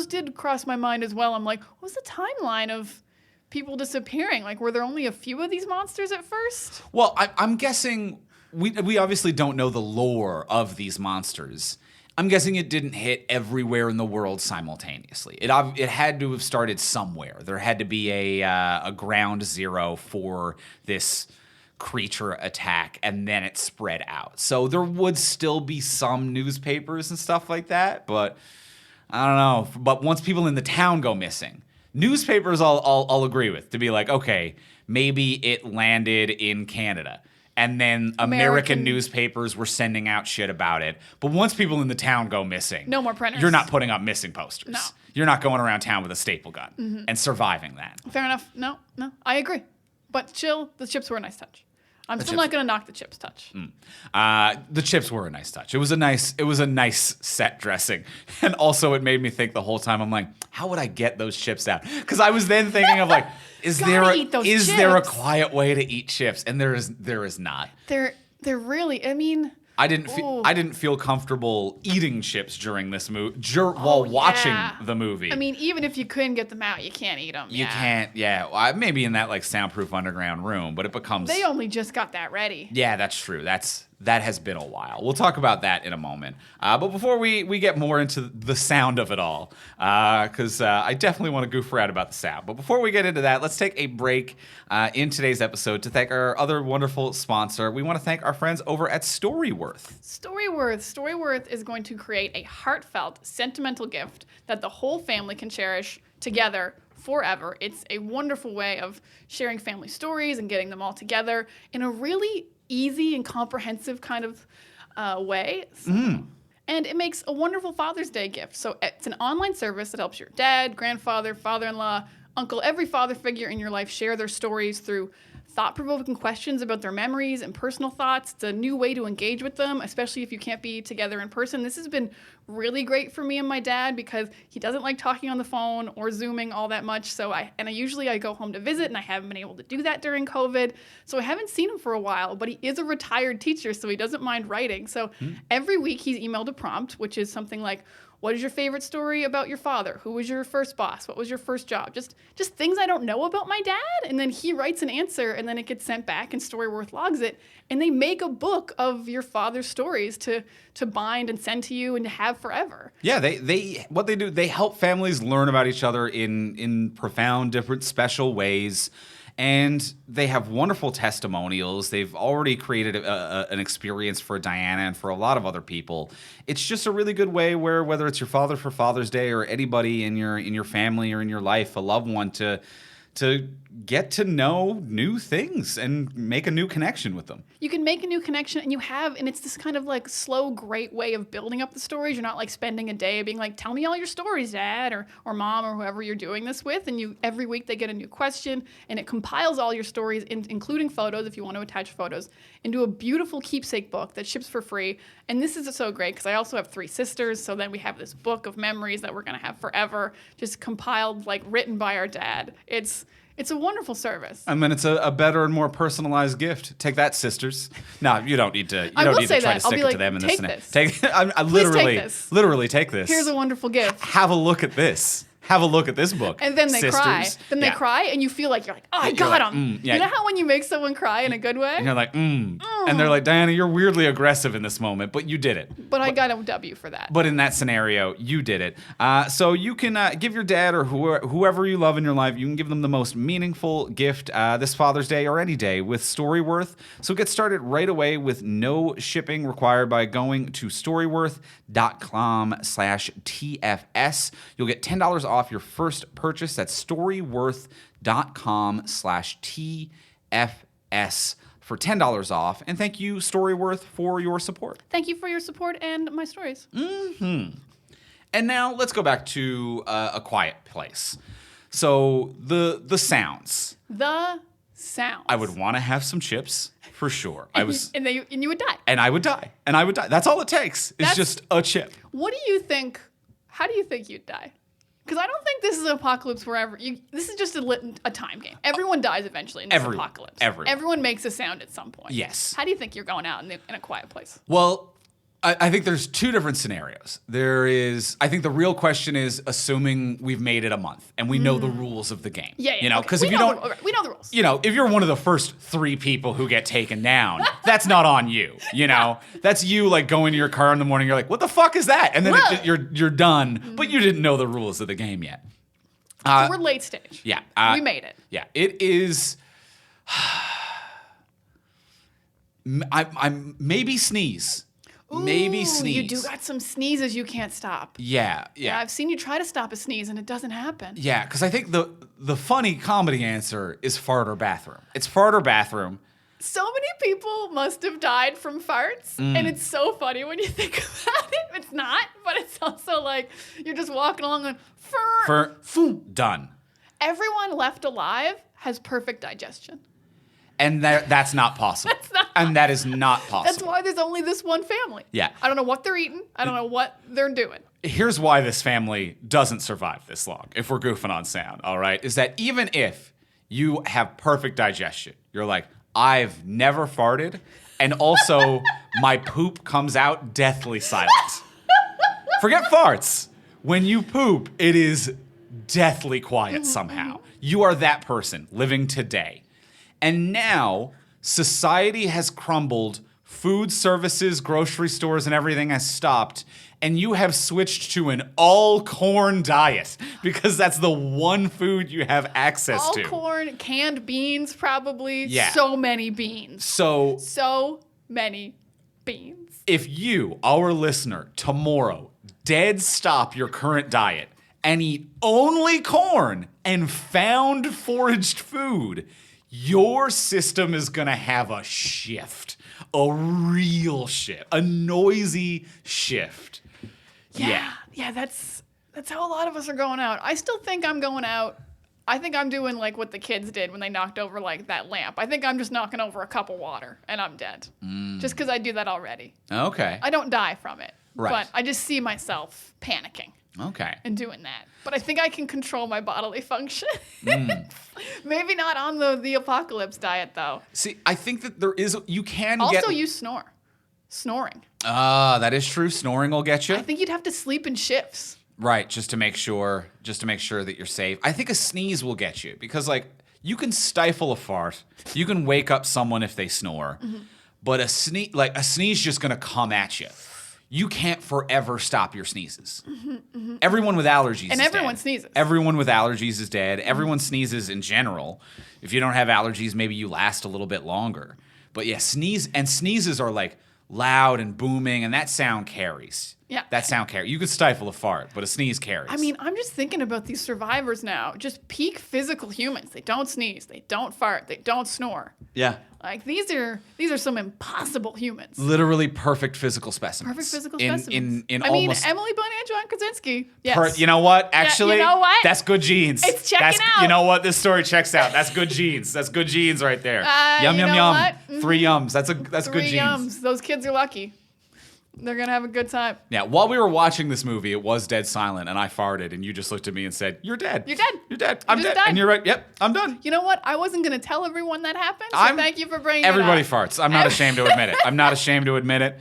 did cross my mind as well. I'm like, what was the timeline of people disappearing? Like, were there only a few of these monsters at first? Well, I'm guessing we obviously don't know the lore of these monsters. I'm guessing it didn't hit everywhere in the world simultaneously. It had to have started somewhere. There had to be a ground zero for this creature attack, and then it spread out. So there would still be some newspapers and stuff like that, but I don't know. But once people in the town go missing, newspapers I'll agree with, to be like, okay, maybe it landed in Canada. And then American newspapers were sending out shit about it. But once people in the town go missing, No more printers. You're not putting up missing posters. No. You're not going around town with a staple gun and surviving that. Fair enough. No, I agree. But chill, the chips were a nice touch. I'm still chips- not going to knock the chips touch. The chips were a nice touch. It was a nice set dressing. And also it made me think the whole time, I'm like, how would I get those chips out? Because I was then thinking of like, is there a chips. quiet way to eat chips? And there is not. They're really, I mean, I didn't feel comfortable eating chips during this movie while watching the movie. I mean, even if you couldn't get them out, you can't eat them. You can't. Yeah, well, maybe in that like soundproof underground room, but it becomes. They only just got that ready. Yeah, that's true. That has been a while. We'll talk about that in a moment. But before we get more into the sound of it all, because I definitely want to goof around about the sound. But before we get into that, let's take a break in today's episode to thank our other wonderful sponsor. We want to thank our friends over at Storyworth. Storyworth is going to create a heartfelt, sentimental gift that the whole family can cherish together forever. It's a wonderful way of sharing family stories and getting them all together in a really easy and comprehensive kind of way. And it makes a wonderful Father's Day gift. So it's an online service that helps your dad, grandfather, father-in-law, uncle, every father figure in your life share their stories through thought-provoking questions about their memories and personal thoughts. It's a new way to engage with them, especially if you can't be together in person. This has been really great for me and my dad because he doesn't like talking on the phone or Zooming all that much. So I usually go home to visit, and I haven't been able to do that during COVID. So I haven't seen him for a while, but he is a retired teacher, so he doesn't mind writing. So every week he's emailed a prompt, which is something like, what is your favorite story about your father? Who was your first boss? What was your first job? Just things I don't know about my dad. And then he writes an answer, and then it gets sent back, and Storyworth logs it. And they make a book of your father's stories to bind and send to you and to have forever. Yeah, they what they do, they help families learn about each other in profound, different, special ways. And they have wonderful testimonials. They've already created an experience for Diana and for a lot of other people. It's just a really good way where, whether it's your father for Father's Day or anybody in your family or in your life, a loved one, to get to know new things and make a new connection with them. You can make a new connection, and it's this kind of like slow, great way of building up the stories. You're not like spending a day being like, tell me all your stories, Dad, or Mom, or whoever you're doing this with. And every week they get a new question, and it compiles all your stories, including photos, if you want to attach photos, into a beautiful keepsake book that ships for free. And this is so great because I also have 3 sisters, so then we have this book of memories that we're going to have forever, just compiled, like written by our dad. It's a wonderful service. I mean, it's a better and more personalized gift. Take that, sisters. No, you don't need to. You I don't will need say to try that. to I'll stick be it like, to them in take this. this. I this. literally take this. Here's a wonderful gift. Have a look at this. Have a look at this book. And then they sisters. cry. Then they Yeah. cry, and you feel like you're like, oh, I You're got like, him. yeah. You know how when you make someone cry in a good way? And you're like, And they're like, Diana, you're weirdly aggressive in this moment, but you did it. But I got a W for that. But in that scenario, you did it. So you can give your dad or whoever you love in your life, you can give them the most meaningful gift this Father's Day or any day with Storyworth. So get started right away with no shipping required by going to storyworth.com/TFS. You'll get $10 off your first purchase. That's storyworth.com/TFS for $10 off. And thank you, Storyworth, for your support. Thank you for your support and my stories. And now let's go back to A Quiet Place. So the sounds. The sounds. I would want to have some chips for sure. And you would die. And I would die. And I would die. That's all it takes. It's just a chip. What do you think? How do you think you'd die? Because I don't think this is an apocalypse wherever this is just a time game. Everyone dies eventually in this apocalypse. Everyone makes a sound at some point. Yes. How do you think you're going out in a quiet place? Well, I think there's 2 different scenarios. I think the real question is, assuming we've made it a month and we know the rules of the game. Yeah. You know, because okay. if you don't, we know the rules. You know, if you're one of the first 3 people who get taken down, that's not on you. You know, that's you like going to your car in the morning. You're like, what the fuck is that? And then you're done, but you didn't know the rules of the game yet. So we're late stage. Yeah, we made it. Yeah, it is. I'm maybe sneeze. Ooh, maybe sneeze. You do got some sneezes you can't stop. Yeah. I've seen you try to stop a sneeze and it doesn't happen. Yeah, because I think the funny comedy answer is fart or bathroom. It's fart or bathroom. So many people must have died from farts, and it's so funny when you think about it. It's not, but it's also like you're just walking along and Done. Everyone left alive has perfect digestion. And that's not possible. And that is not possible. That's why there's only this one family. Yeah. I don't know what they're eating. I don't know what they're doing. Here's why this family doesn't survive this long, if we're goofing on sound, all right? Is that even if you have perfect digestion, you're like, I've never farted, and also my poop comes out deathly silent. Forget farts. When you poop, it is deathly quiet somehow. You are that person living today. And now society has crumbled, food services, grocery stores, and everything has stopped, and you have switched to an all-corn diet because that's the one food you have access to. All corn, canned beans probably. Yeah. So many beans. So many beans. If you, our listener, tomorrow dead stop your current diet and eat only corn and found foraged food, your system is going to have a shift, a real shift, a noisy shift. Yeah, that's how a lot of us are going out. I still think I'm going out. I think I'm doing like what the kids did when they knocked over like that lamp. I think I'm just knocking over a cup of water and I'm dead. Just because I do that already. Okay. I don't die from it. Right. But I just see myself panicking. Okay. And doing that. But I think I can control my bodily function. Maybe not on the apocalypse diet, though. See, I think that you can also, get... you snore. snoring. That is true. Snoring will get you. I think you'd have to sleep in shifts. Right, just to make sure that you're safe. I think a sneeze will get you because like you can stifle a fart. You can wake up someone if they snore. But a sneeze just going to come at you. You can't forever stop your sneezes. Everyone with allergies and is everyone dead. sneezes. Everyone with allergies is dead. Everyone sneezes in general. If you don't have allergies, maybe you last a little bit longer. But yeah, sneezes are like loud and booming, and that sound carries. Yeah. That sound carries. You could stifle a fart, but a sneeze carries. I mean, I'm just thinking about these survivors now. Just peak physical humans. They don't sneeze. They don't fart. They don't snore. Yeah. Like these are some impossible humans. Literally perfect physical specimens. Perfect physical specimens. In I almost mean, Emily Blunt and John Krasinski. Yes. You know what? Actually, you know what? That's good genes. It's checking out. You know what? This story checks out. That's good genes. That's good genes right there. Yum, you yum, know yum. what? 3 yums. That's good Three genes. yums. Those kids are lucky. They're going to have a good time. Yeah, while we were watching this movie, it was dead silent, and I farted, and you just looked at me and said, "You're dead. You're dead. You're dead. You I'm just dead." died. And you're right. Yep, I'm done. You know what? I wasn't going to tell everyone that happened, so thank you for bringing Everybody it up. farts. I'm not ashamed to admit it. I'm not ashamed to admit it.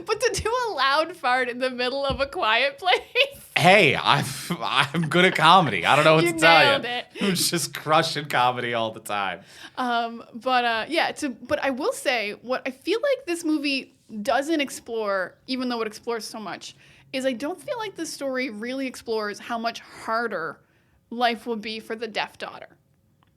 But to do a loud fart in the middle of a quiet place. Hey, I'm good at comedy. I don't know what You to tell you. nailed it. I'm just crushing comedy all the time. But I will say what I feel like this movie doesn't explore, even though it explores so much, is I don't feel like this story really explores how much harder life will be for the deaf daughter.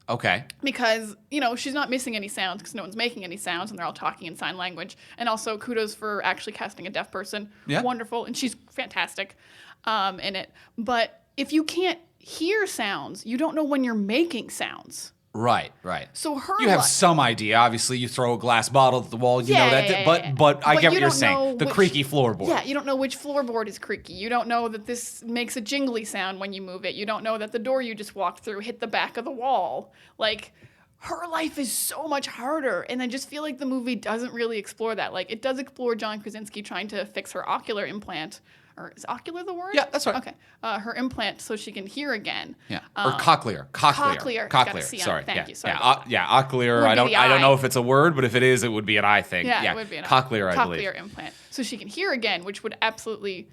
Okay. Because, she's not missing any sounds because no one's making any sounds and they're all talking in sign language. And also kudos for actually casting a deaf person. Yeah. Wonderful. And she's fantastic in it. But if you can't hear sounds, you don't know when you're making sounds. Right. So You have some idea. Obviously, you throw a glass bottle at the wall. You know that. Yeah. But I get what you you're don't saying. know The which- creaky floorboard. Yeah, you don't know which floorboard is creaky. You don't know that this makes a jingly sound when you move it. You don't know that the door you just walked through hit the back of the wall. Like, her life is so much harder. And I just feel like the movie doesn't really explore that. Like, it does explore John Krasinski trying to fix her ocular implant. Or is ocular the word? Yeah, that's right. Okay. Her implant so she can hear again. Yeah. Or cochlear. Cochlear. Got a C on it. Sorry. Thank you. Sorry Yeah. about that. Ocular. Would I be don't. the I don't eye. know if it's a word, but if it is, it would be an eye thing. Yeah, it would be an cochlear. I believe. Cochlear implant. So she can hear again, which would absolutely,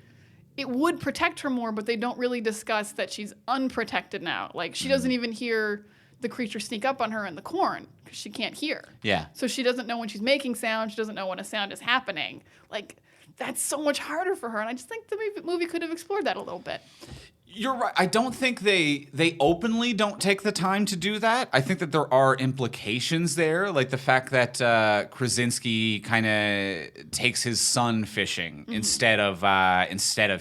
it would protect her more, but they don't really discuss that she's unprotected now. Like, she doesn't even hear the creature sneak up on her in the corn because she can't hear. Yeah. So she doesn't know when she's making sound. She doesn't know when a sound is happening. Like, that's so much harder for her. And I just think the movie could have explored that a little bit. You're right. I don't think they openly don't take the time to do that. I think that there are implications there, like the fact that Krasinski kind of takes his son fishing instead of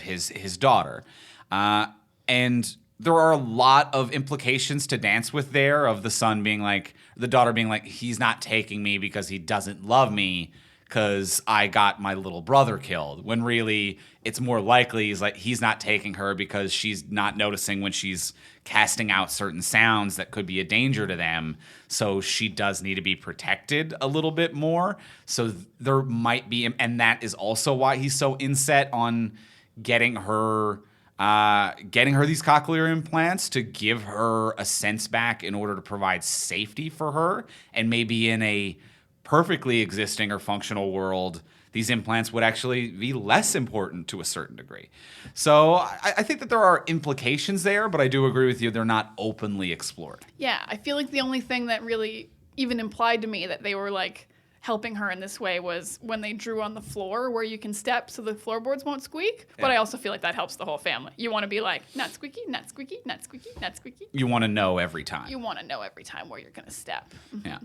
his daughter, and there are a lot of implications to dance with there. Of the son being like, the daughter being like, he's not taking me because he doesn't love me, because I got my little brother killed, when really it's more likely he's not taking her because she's not noticing when she's casting out certain sounds that could be a danger to them. So she does need to be protected a little bit more. So there might be, and that is also why he's so inset on getting her these cochlear implants to give her a sense back in order to provide safety for her. And maybe in a perfectly existing or functional world, these implants would actually be less important to a certain degree. So I think that there are implications there, but I do agree with you, they're not openly explored. Yeah, I feel like the only thing that really even implied to me that they were like helping her in this way was when they drew on the floor where you can step so the floorboards won't squeak. Yeah. But I also feel like that helps the whole family. You want to be like, not squeaky, not squeaky, not squeaky, not squeaky. You want to know every time. You want to know every time where you're going to step. Yeah.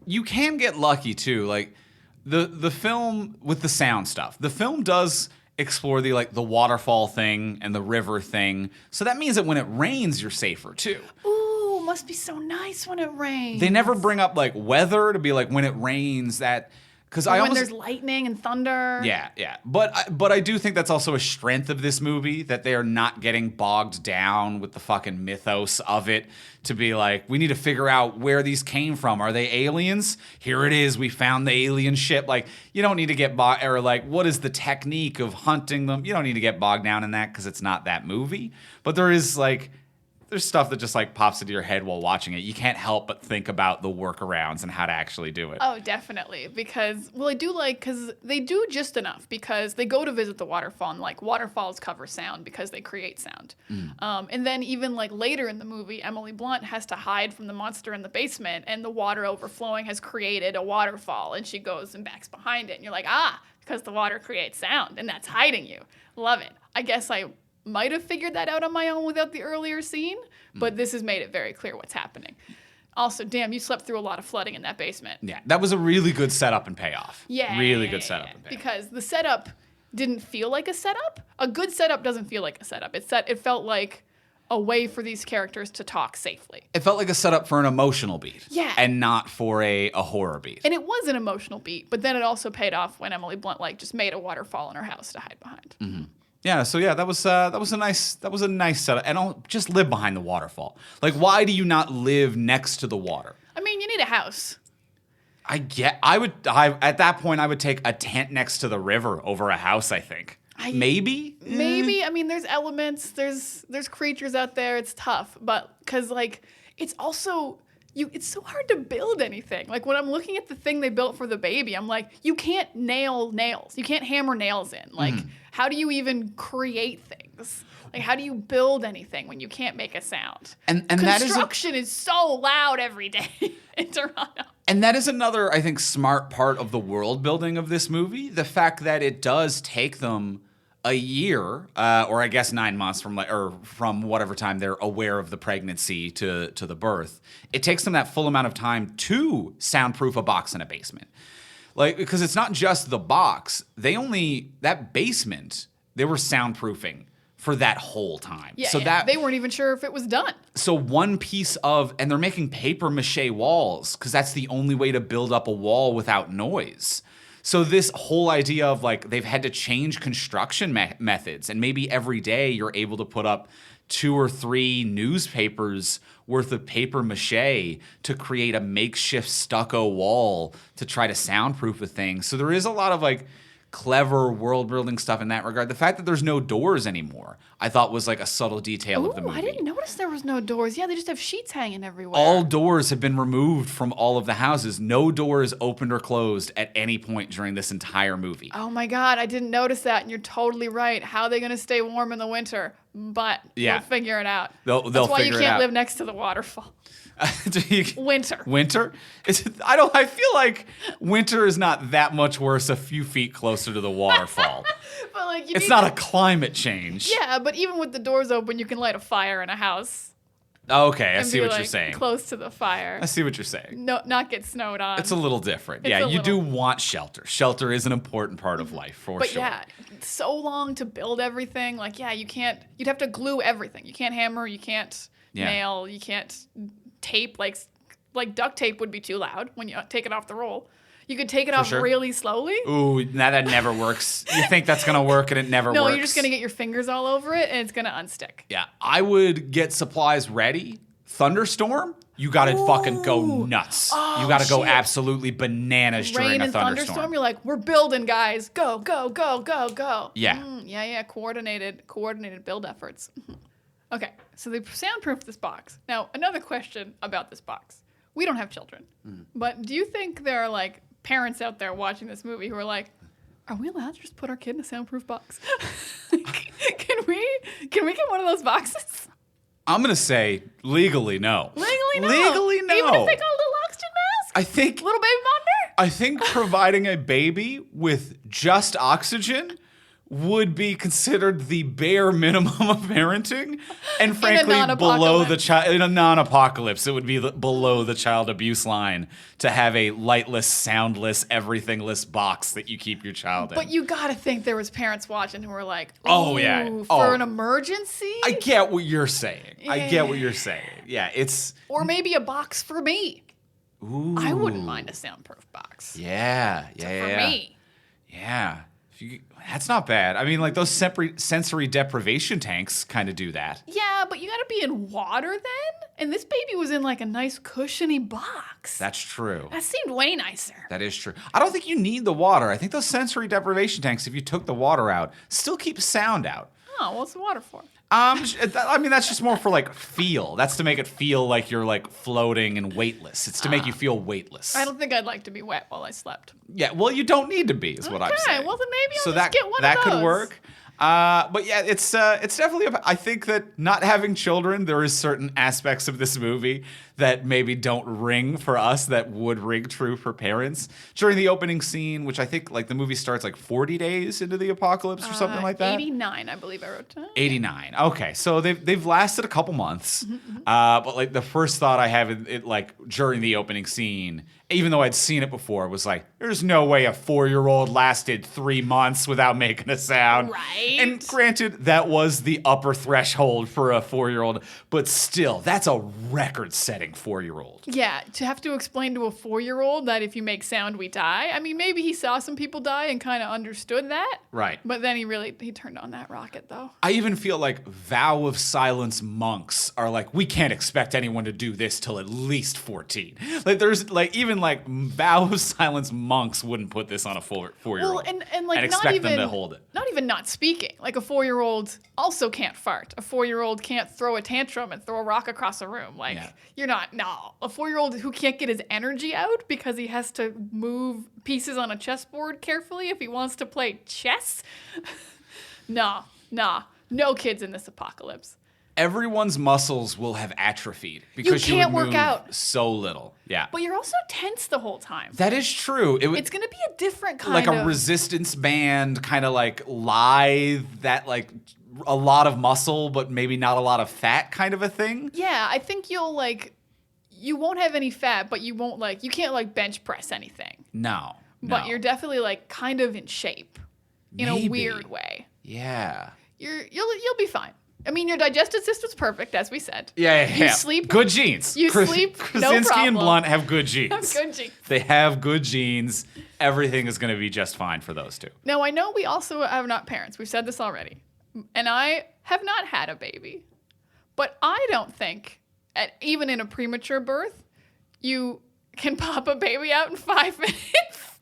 You can get lucky too. Like the film with the sound stuff. The film does explore the waterfall thing and the river thing. So that means that when it rains, you're safer too. Ooh, must be so nice when it rains. They never bring up weather to be like when it rains that, because when there's lightning and thunder. Yeah. But I do think that's also a strength of this movie, that they are not getting bogged down with the fucking mythos of it to be like, we need to figure out where these came from. Are they aliens? Here it is. We found the alien ship. Like, you don't need to get or what is the technique of hunting them? You don't need to get bogged down in that because it's not that movie. But there is there's stuff that just like pops into your head while watching it. You can't help but think about the workarounds and how to actually do it. Oh, definitely. Because, well, I do like, because they do just enough, because they go to visit the waterfall, and like waterfalls cover sound because they create sound. And then even like later in the movie, Emily Blunt has to hide from the monster in the basement, and the water overflowing has created a waterfall, and she goes and backs behind it. And you're like, because the water creates sound, and that's hiding you. Love it. I guess I might have figured that out on my own without the earlier scene, but this has made it very clear what's happening. Also, damn, you slept through a lot of flooding in that basement. Yeah, that was a really good setup and payoff. Yeah. Really good setup and payoff. Because the setup didn't feel like a setup. A good setup doesn't feel like a setup. It felt like a way for these characters to talk safely. It felt like a setup for an emotional beat. Yeah. And not for a horror beat. And it was an emotional beat, but then it also paid off when Emily Blunt like just made a waterfall in her house to hide behind. Mm-hmm. Yeah, so yeah, that was a nice setup, and I'll just live behind the waterfall. Like, why do you not live next to the water? I mean, you need a house. At that point I would take a tent next to the river over a house. I think maybe. I mean, there's elements, there's creatures out there. It's tough, but because like it's also. It's so hard to build anything. Like when I'm looking at the thing they built for the baby, I'm like, you can't nail nails. You can't hammer nails in. Like, how do you even create things? Like, how do you build anything when you can't make a sound? And construction is so loud every day in Toronto. And that is another, I think, smart part of the world building of this movie. The fact that it does take them a year, or I guess 9 months from whatever time they're aware of the pregnancy to the birth. It takes them that full amount of time to soundproof a box in a basement. Like, because it's not just the box. That basement, they were soundproofing for that whole time. Yeah, so that they weren't even sure if it was done. So one piece and they're making paper mache walls because that's the only way to build up a wall without noise. So this whole idea of like they've had to change construction methods, and maybe every day you're able to put up 2 or 3 newspapers worth of paper mache to create a makeshift stucco wall to try to soundproof a thing. So there is a lot of like clever world building stuff in that regard. The fact that there's no doors anymore, I thought was like a subtle detail of the movie. I didn't notice there was no doors. Yeah, they just have sheets hanging everywhere. All doors have been removed from all of the houses. No door is opened or closed at any point during this entire movie. Oh my God, I didn't notice that, and you're totally right. How are they going to stay warm in the winter? But they'll figure it out. They'll That's why figure you it can't out. live next to the waterfall. Winter. Winter? I feel like winter is not that much worse a few feet closer to the waterfall. But like it's not a climate change. Yeah, but even with the doors open, you can light a fire in a house. Okay, I see what you're like, saying. Close to the fire. I see what you're saying. No, not get snowed on. It's a little different. It's You do want shelter. Shelter is an important part of life, for but sure. But yeah, so long to build everything. Like, yeah, you can't. You'd have to glue everything. You can't hammer. You can't nail. You can't tape. Like duct tape would be too loud when you take it off the roll. You could take it off really slowly. Ooh, now that never works. You think that's going to work and it never works. No, you're just going to get your fingers all over it and it's going to unstick. Yeah, I would get supplies ready. Thunderstorm, you got to fucking go nuts. You got to go absolutely bananas during a thunderstorm. You're like, we're building, guys. Go, go, go, go, go. Yeah. Yeah. Coordinated build efforts. Okay, so they soundproof this box. Now, another question about this box. We don't have children, but do you think there are like parents out there watching this movie who are like, are we allowed to just put our kid in a soundproof box? Can we get one of those boxes? I'm going to say legally no. Legally no. Legally no. Even if they got a little oxygen mask? I think little baby monitor? I think providing a baby with just oxygen would be considered the bare minimum of parenting, and frankly below the child in a non-apocalypse. It would be below the child abuse line to have a lightless, soundless, everythingless box that you keep your child in. But you gotta think there was parents watching who were like, "Oh yeah, for an emergency." I get what you're saying. Yeah. I get what you're saying. Yeah, it's or maybe a box for me. Ooh. I wouldn't mind a soundproof box. Yeah, for me. Yeah. That's not bad. I mean, like those sensory deprivation tanks kind of do that. Yeah, but you got to be in water then? And this baby was in like a nice cushiony box. That's true. That seemed way nicer. That is true. I don't think you need the water. I think those sensory deprivation tanks, if you took the water out, still keep sound out. Oh, what's the water for? I mean, that's just more for like feel. That's to make it feel like you're like floating and weightless. It's to make you feel weightless. I don't think I'd like to be wet while I slept. Yeah, well, you don't need to be, is what I'm saying. Okay, well then maybe I'll so just get one of that those. could work. But yeah, it's definitely. I think that not having children, there is certain aspects of this movie that maybe don't ring for us that would ring true for parents. During the opening scene, which I think like the movie starts like 40 days into the apocalypse or something like that. 89, I believe I wrote down. 89. Okay, so they've lasted a couple months. But like the first thought I have it like during the opening scene, even though I'd seen it before, was like, there's no way a 4-year-old lasted 3 months without making a sound. Right. And granted, that was the upper threshold for a 4-year-old, but still, that's a record-setting 4-year-old. Yeah, to have to explain to a 4-year-old that if you make sound, we die. I mean, maybe he saw some people die and kind of understood that. Right. But then he turned on that rocket, though. I even feel like vow of silence monks are like, we can't expect anyone to do this till at least 14. Like there's like even like vow of silence monks wouldn't put this on a 4-year-old. Well, and like expect not even them to hold it. Not even not speaking. Like a 4-year-old also can't fart. A 4-year-old can't throw a tantrum and throw a rock across a room. Like you're not. No, a 4-year-old who can't get his energy out because he has to move pieces on a chessboard carefully if he wants to play chess. Nah, no kids in this apocalypse. Everyone's muscles will have atrophied because you can't would work move out. so little. Yeah. But you're also tense the whole time. That is true. It's going to be a different kind like of... a resistance band, kind of like lithe, that like a lot of muscle, but maybe not a lot of fat kind of a thing. Yeah, I think you won't have any fat, but you can't like bench press anything. No. But you're definitely like kind of in shape in a weird way. Yeah. You'll be fine. I mean, your digestive system's perfect, as we said. Yeah. You sleep. Good genes. You sleep, no Krasinski problem. and Blunt have good genes. Have good genes. They have good genes. Everything is going to be just fine for those two. Now, I know we also are not parents. We've said this already. And I have not had a baby. But I don't think, even in a premature birth, you can pop a baby out in 5 minutes.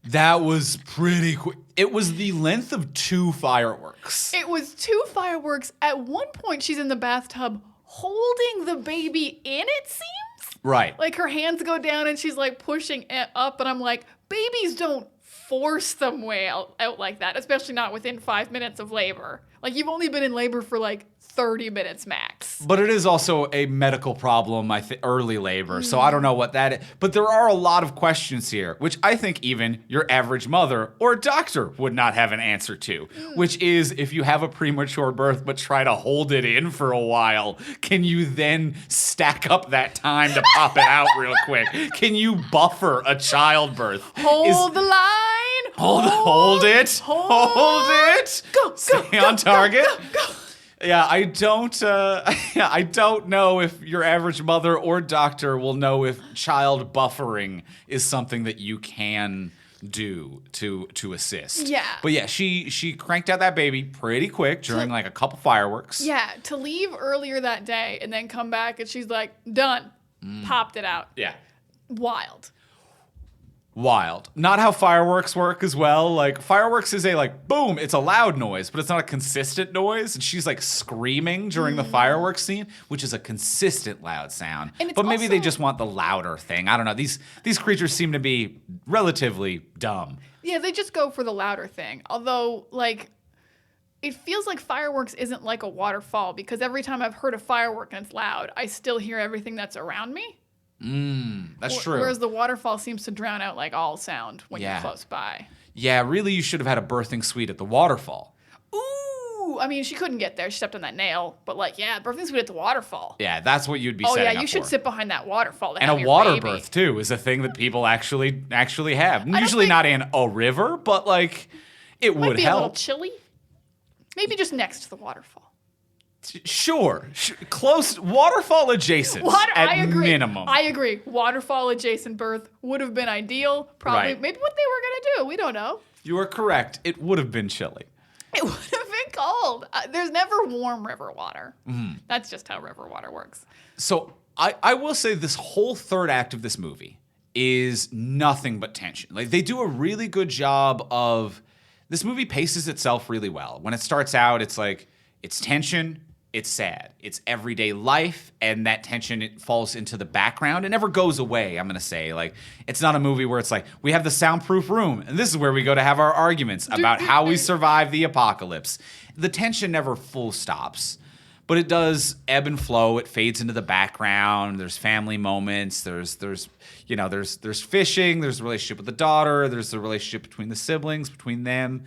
That was pretty quick. It was the length of 2 fireworks. It was 2 fireworks. At one point, she's in the bathtub holding the baby in, it seems. Right. Like her hands go down and she's like pushing it up. And I'm like, babies don't force them way out like that, especially not within 5 minutes of labor. Like you've only been in labor for like 30 minutes max. But it is also a medical problem, early labor, so I don't know what that is. But there are a lot of questions here, which I think even your average mother or doctor would not have an answer to, which is if you have a premature birth but try to hold it in for a while, can you then stack up that time to pop it out real quick? Can you buffer a childbirth? Hold the line. Hold it. Hold it. Go. Stay on target. Go. Yeah, I don't know if your average mother or doctor will know if child buffering is something that you can do to assist. Yeah. But yeah, she cranked out that baby pretty quick during like a couple fireworks. Yeah, to leave earlier that day and then come back and she's like, done. Popped it out. Yeah. Wild. Not how fireworks work as well. Like fireworks is a like boom, it's a loud noise, but it's not a consistent noise. And she's like screaming during the fireworks scene, which is a consistent loud sound. But maybe they just want the louder thing. I don't know. These creatures seem to be relatively dumb. Yeah, they just go for the louder thing. Although, like, it feels like fireworks isn't like a waterfall because every time I've heard a firework and it's loud, I still hear everything that's around me. That's true. Whereas the waterfall seems to drown out like all sound when you're close by. Yeah, really, you should have had a birthing suite at the waterfall. Ooh, I mean, she couldn't get there. She stepped on that nail. But like, yeah, birthing suite at the waterfall. Yeah, that's what you'd be setting setting up for. Oh yeah, you should for. sit behind that waterfall. To and have a your water baby. birth too is a thing that people actually have. Usually not in a river, but like it Might would be help. a little chilly. Maybe just next to the waterfall. Sure. Close waterfall adjacent. I agree. Minimum. I agree. Waterfall adjacent birth would have been ideal. Probably maybe what they were gonna do. We don't know. You are correct. It would have been chilly. It would have been cold. There's never warm river water. That's just how river water works. So I will say this whole third act of this movie is nothing but tension. Like they do a really good job of This movie paces itself really well. When it starts out, it's like, it's tension, it's sad. It's everyday life, and that tension, it falls into the background. It never goes away, I'm going to say. Like, it's not a movie where it's like, we have the soundproof room, and this is where we go to have our arguments about how we survive the apocalypse. The tension never full stops. But it does ebb and flow. It fades into the background. There's family moments. There's fishing. There's the relationship with the daughter. There's the relationship between the siblings, between them.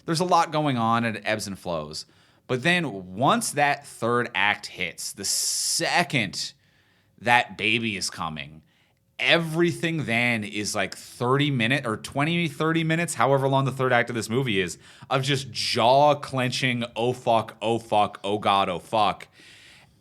There's a lot going on, and it ebbs and flows. But then once that third act hits, the second that baby is coming, everything then is like 30 minutes or 20, 30 minutes, however long the third act of this movie is, of just jaw-clenching, oh fuck, oh god, oh fuck.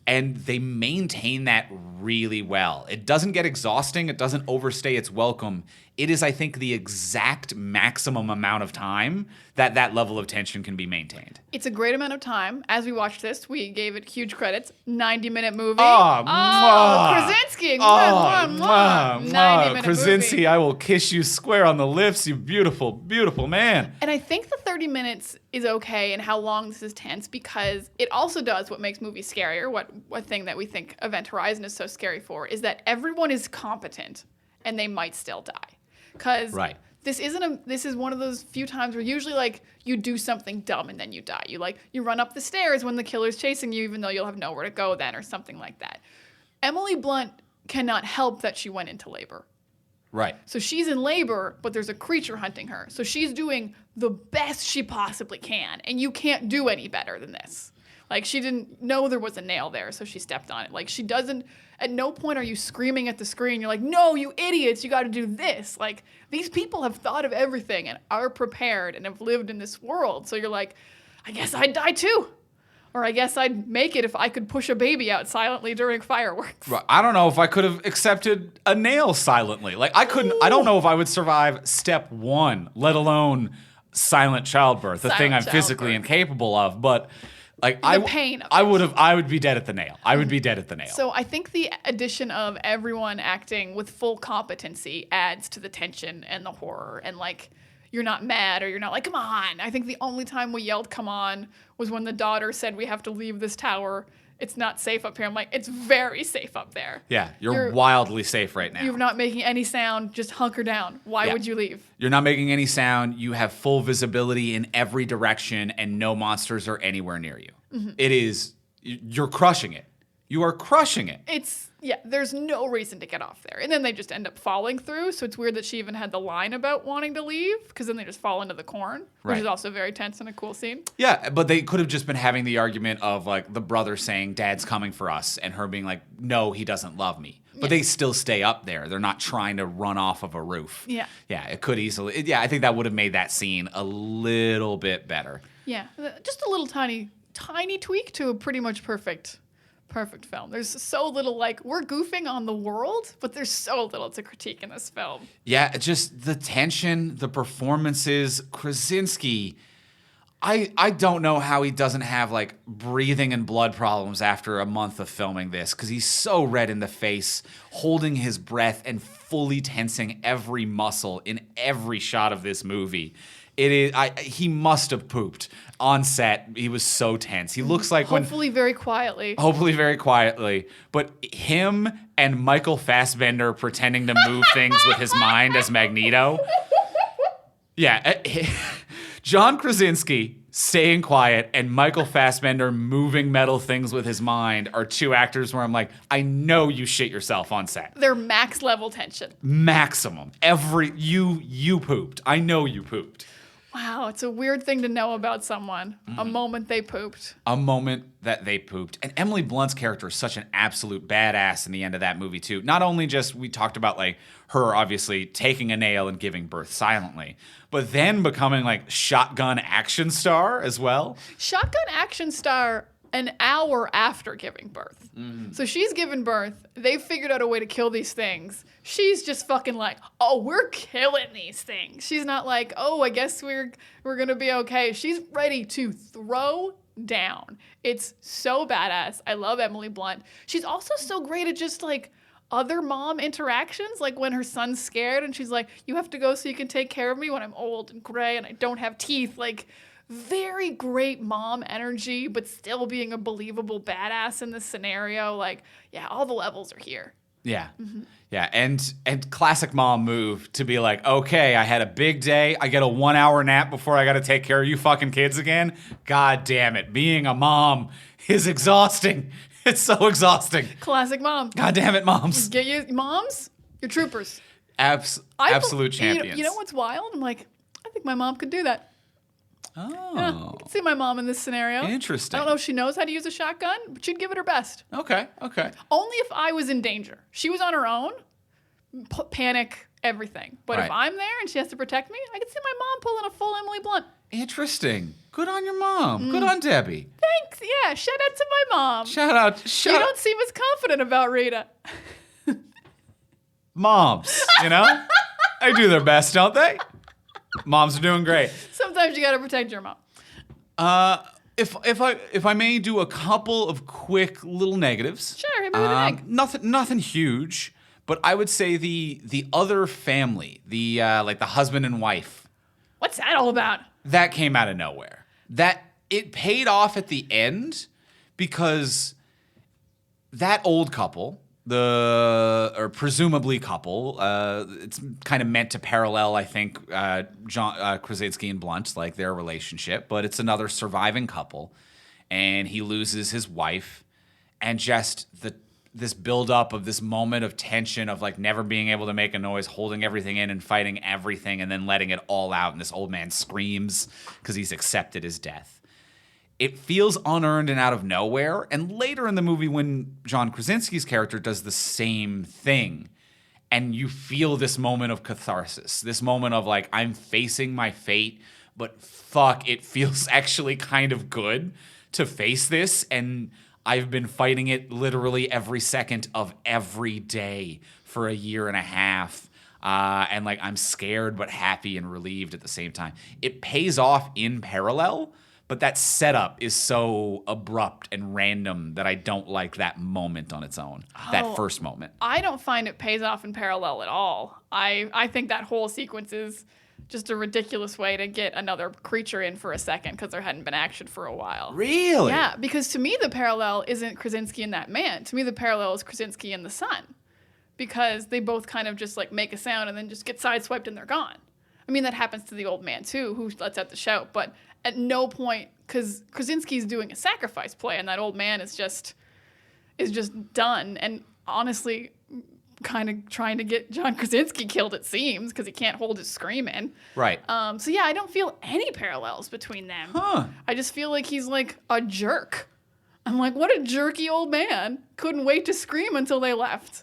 And they maintain that really well. It doesn't get exhausting. It doesn't overstay its welcome. It is, I think, the exact maximum amount of time that that level of tension can be maintained. It's a great amount of time. As we watched this, we gave it huge credits. 90-minute movie. Krasinski. 90-minute Krasinski, movie. I will kiss you square on the lips, you beautiful, beautiful man. And I think the 30 minutes is okay and how long this is tense because it also does what makes movies scarier. What thing that we think Event Horizon is so scary for is that everyone is competent and they might still die. Because this is one of those few times where usually like you do something dumb and then you die. You run up the stairs when the killer's chasing you, even though you'll have nowhere to go then or something like that. Emily Blunt cannot help that she went into labor. Right. So she's in labor, but there's a creature hunting her. So she's doing the best she possibly can, and you can't do any better than this. Like, she didn't know there was a nail there, so she stepped on it. Like, she doesn't, at no point are you screaming at the screen. You're like, no, you idiots, you got to do this. Like, these people have thought of everything and are prepared and have lived in this world. So you're like, I guess I'd die too. Or I guess I'd make it if I could push a baby out silently during fireworks. Right. I don't know if I could have accepted a nail silently. Like, I don't know if I would survive step one, let alone silent childbirth, the thing I'm physically incapable of. But like, I would be dead at the nail. I would be dead at the nail. So I think the addition of everyone acting with full competency adds to the tension and the horror. And like, you're not mad or you're not like, come on. I think the only time we yelled, come on, was when the daughter said we have to leave this tower. It's not safe up here. I'm like, it's very safe up there. Yeah, you're wildly safe right now. You're not making any sound. Just hunker down. Why would you leave? You're not making any sound. You have full visibility in every direction, and no monsters are anywhere near you. Mm-hmm. It is, you're crushing it. You are crushing it. There's no reason to get off there. And then they just end up falling through. So it's weird that she even had the line about wanting to leave, because then they just fall into the corn, which is also very tense and a cool scene. Yeah, but they could have just been having the argument of like the brother saying, Dad's coming for us, and her being like, no, he doesn't love me. But they still stay up there. They're not trying to run off of a roof. Yeah. Yeah, it could easily. I think that would have made that scene a little bit better. Yeah, just a little tiny tweak to a pretty much perfect film. There's so little, like, we're goofing on the world, but there's so little to critique in this film. Yeah, just the tension, the performances, Krasinski. I don't know how he doesn't have, like, breathing and blood problems after a month of filming this, because he's so red in the face, holding his breath and fully tensing every muscle in every shot of this movie. He must have pooped on set. He was so tense. He looks like Hopefully very quietly. But him and Michael Fassbender pretending to move things with his mind as Magneto. Yeah. John Krasinski staying quiet and Michael Fassbender moving metal things with his mind are two actors where I'm like, I know you shit yourself on set. They're max level tension. Maximum. You pooped. I know you pooped. Wow, it's a weird thing to know about someone. Mm-hmm. A moment they pooped. A moment that they pooped. And Emily Blunt's character is such an absolute badass in the end of that movie, too. Not only just, we talked about, like, her obviously taking a nail and giving birth silently, but then becoming, like, shotgun action star as well. Shotgun action star an hour after giving birth. Mm-hmm. So she's given birth. They've figured out a way to kill these things. She's just fucking like, oh, we're killing these things. She's not like, oh, I guess we're going to be okay. She's ready to throw down. It's so badass. I love Emily Blunt. She's also so great at just like other mom interactions, like when her son's scared and she's like, you have to go so you can take care of me when I'm old and gray and I don't have teeth. Like, very great mom energy, but still being a believable badass in this scenario. Like, yeah, all the levels are here. Yeah. Yeah. And classic mom move to be like, okay, I had a big day. I get a 1 hour nap before I got to take care of you fucking kids again. God damn it. Being a mom is exhausting. It's so exhausting. Classic mom. God damn it, moms. Get you, moms, you're troopers. Absolute champions. You know what's wild? I'm like, I think my mom could do that. Oh. Yeah, I can see my mom in this scenario. Interesting. I don't know if she knows how to use a shotgun, but she'd give it her best. Okay. Only if I was in danger. She was on her own, panic, everything. But if Right. I'm there and she has to protect me, I can see my mom pulling a full Emily Blunt. Interesting. Good on your mom. Good on Debbie. Thanks. Yeah, shout out to my mom. Shout out. You don't seem as confident about Rita. Moms, you know? They do their best, don't they? Moms are doing great. Sometimes you got to protect your mom. If I may do a couple of quick little negatives. Sure, hit me with an egg. Nothing huge, but I would say the other family, the like the husband and wife, What's that all about? that came out of nowhere. That it paid off at the end because that old couple, or presumably couple, it's kind of meant to parallel, I think, John Krasinski and Blunt, like their relationship, but it's another surviving couple, and he loses his wife, and just this buildup of this moment of tension of like never being able to make a noise, holding everything in and fighting everything, and then letting it all out, and this old man screams because he's accepted his death. It feels unearned and out of nowhere. And later in the movie, when John Krasinski's character does the same thing, and you feel this moment of catharsis, this moment of like, I'm facing my fate, but fuck, it feels actually kind of good to face this. And I've been fighting it literally every second of every day for a year and a half. And like, I'm scared, but happy and relieved at the same time. It pays off in parallel. But that setup is so abrupt and random that I don't like that moment on its own, that first moment. I don't find it pays off in parallel at all. I think that whole sequence is just a ridiculous way to get another creature in for a second because there hadn't been action for a while. Really? Yeah, because to me the parallel isn't Krasinski and that man. To me the parallel is Krasinski and the son. Because they both kind of just like make a sound and then just get sideswiped and they're gone. I mean, that happens to the old man too, who lets out the shout, but at no point, because Krasinski's doing a sacrifice play, and that old man is just done, and honestly, kind of trying to get John Krasinski killed, it seems, because he can't hold his scream in. Right. So yeah, I don't feel any parallels between them. Huh. I just feel like he's like a jerk. I'm like, what a jerky old man. Couldn't wait to scream until they left.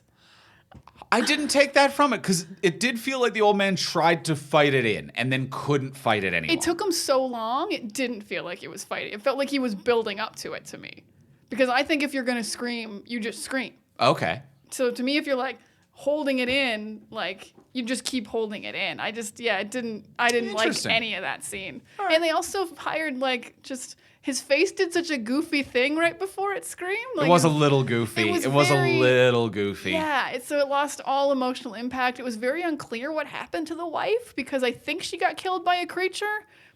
I didn't take that from it because it did feel like the old man tried to fight it in and then couldn't fight it anymore. It took him so long, it didn't feel like he was fighting. It felt like he was building up to it to me. Because I think if you're going to scream, you just scream. Okay. So to me, if you're like holding it in, like you just keep holding it in. I didn't like any of that scene. Right. And they also hired like just... His face did such a goofy thing right before it screamed. Like, it was a little goofy. It was a little goofy. Yeah, so it lost all emotional impact. It was very unclear what happened to the wife because I think she got killed by a creature,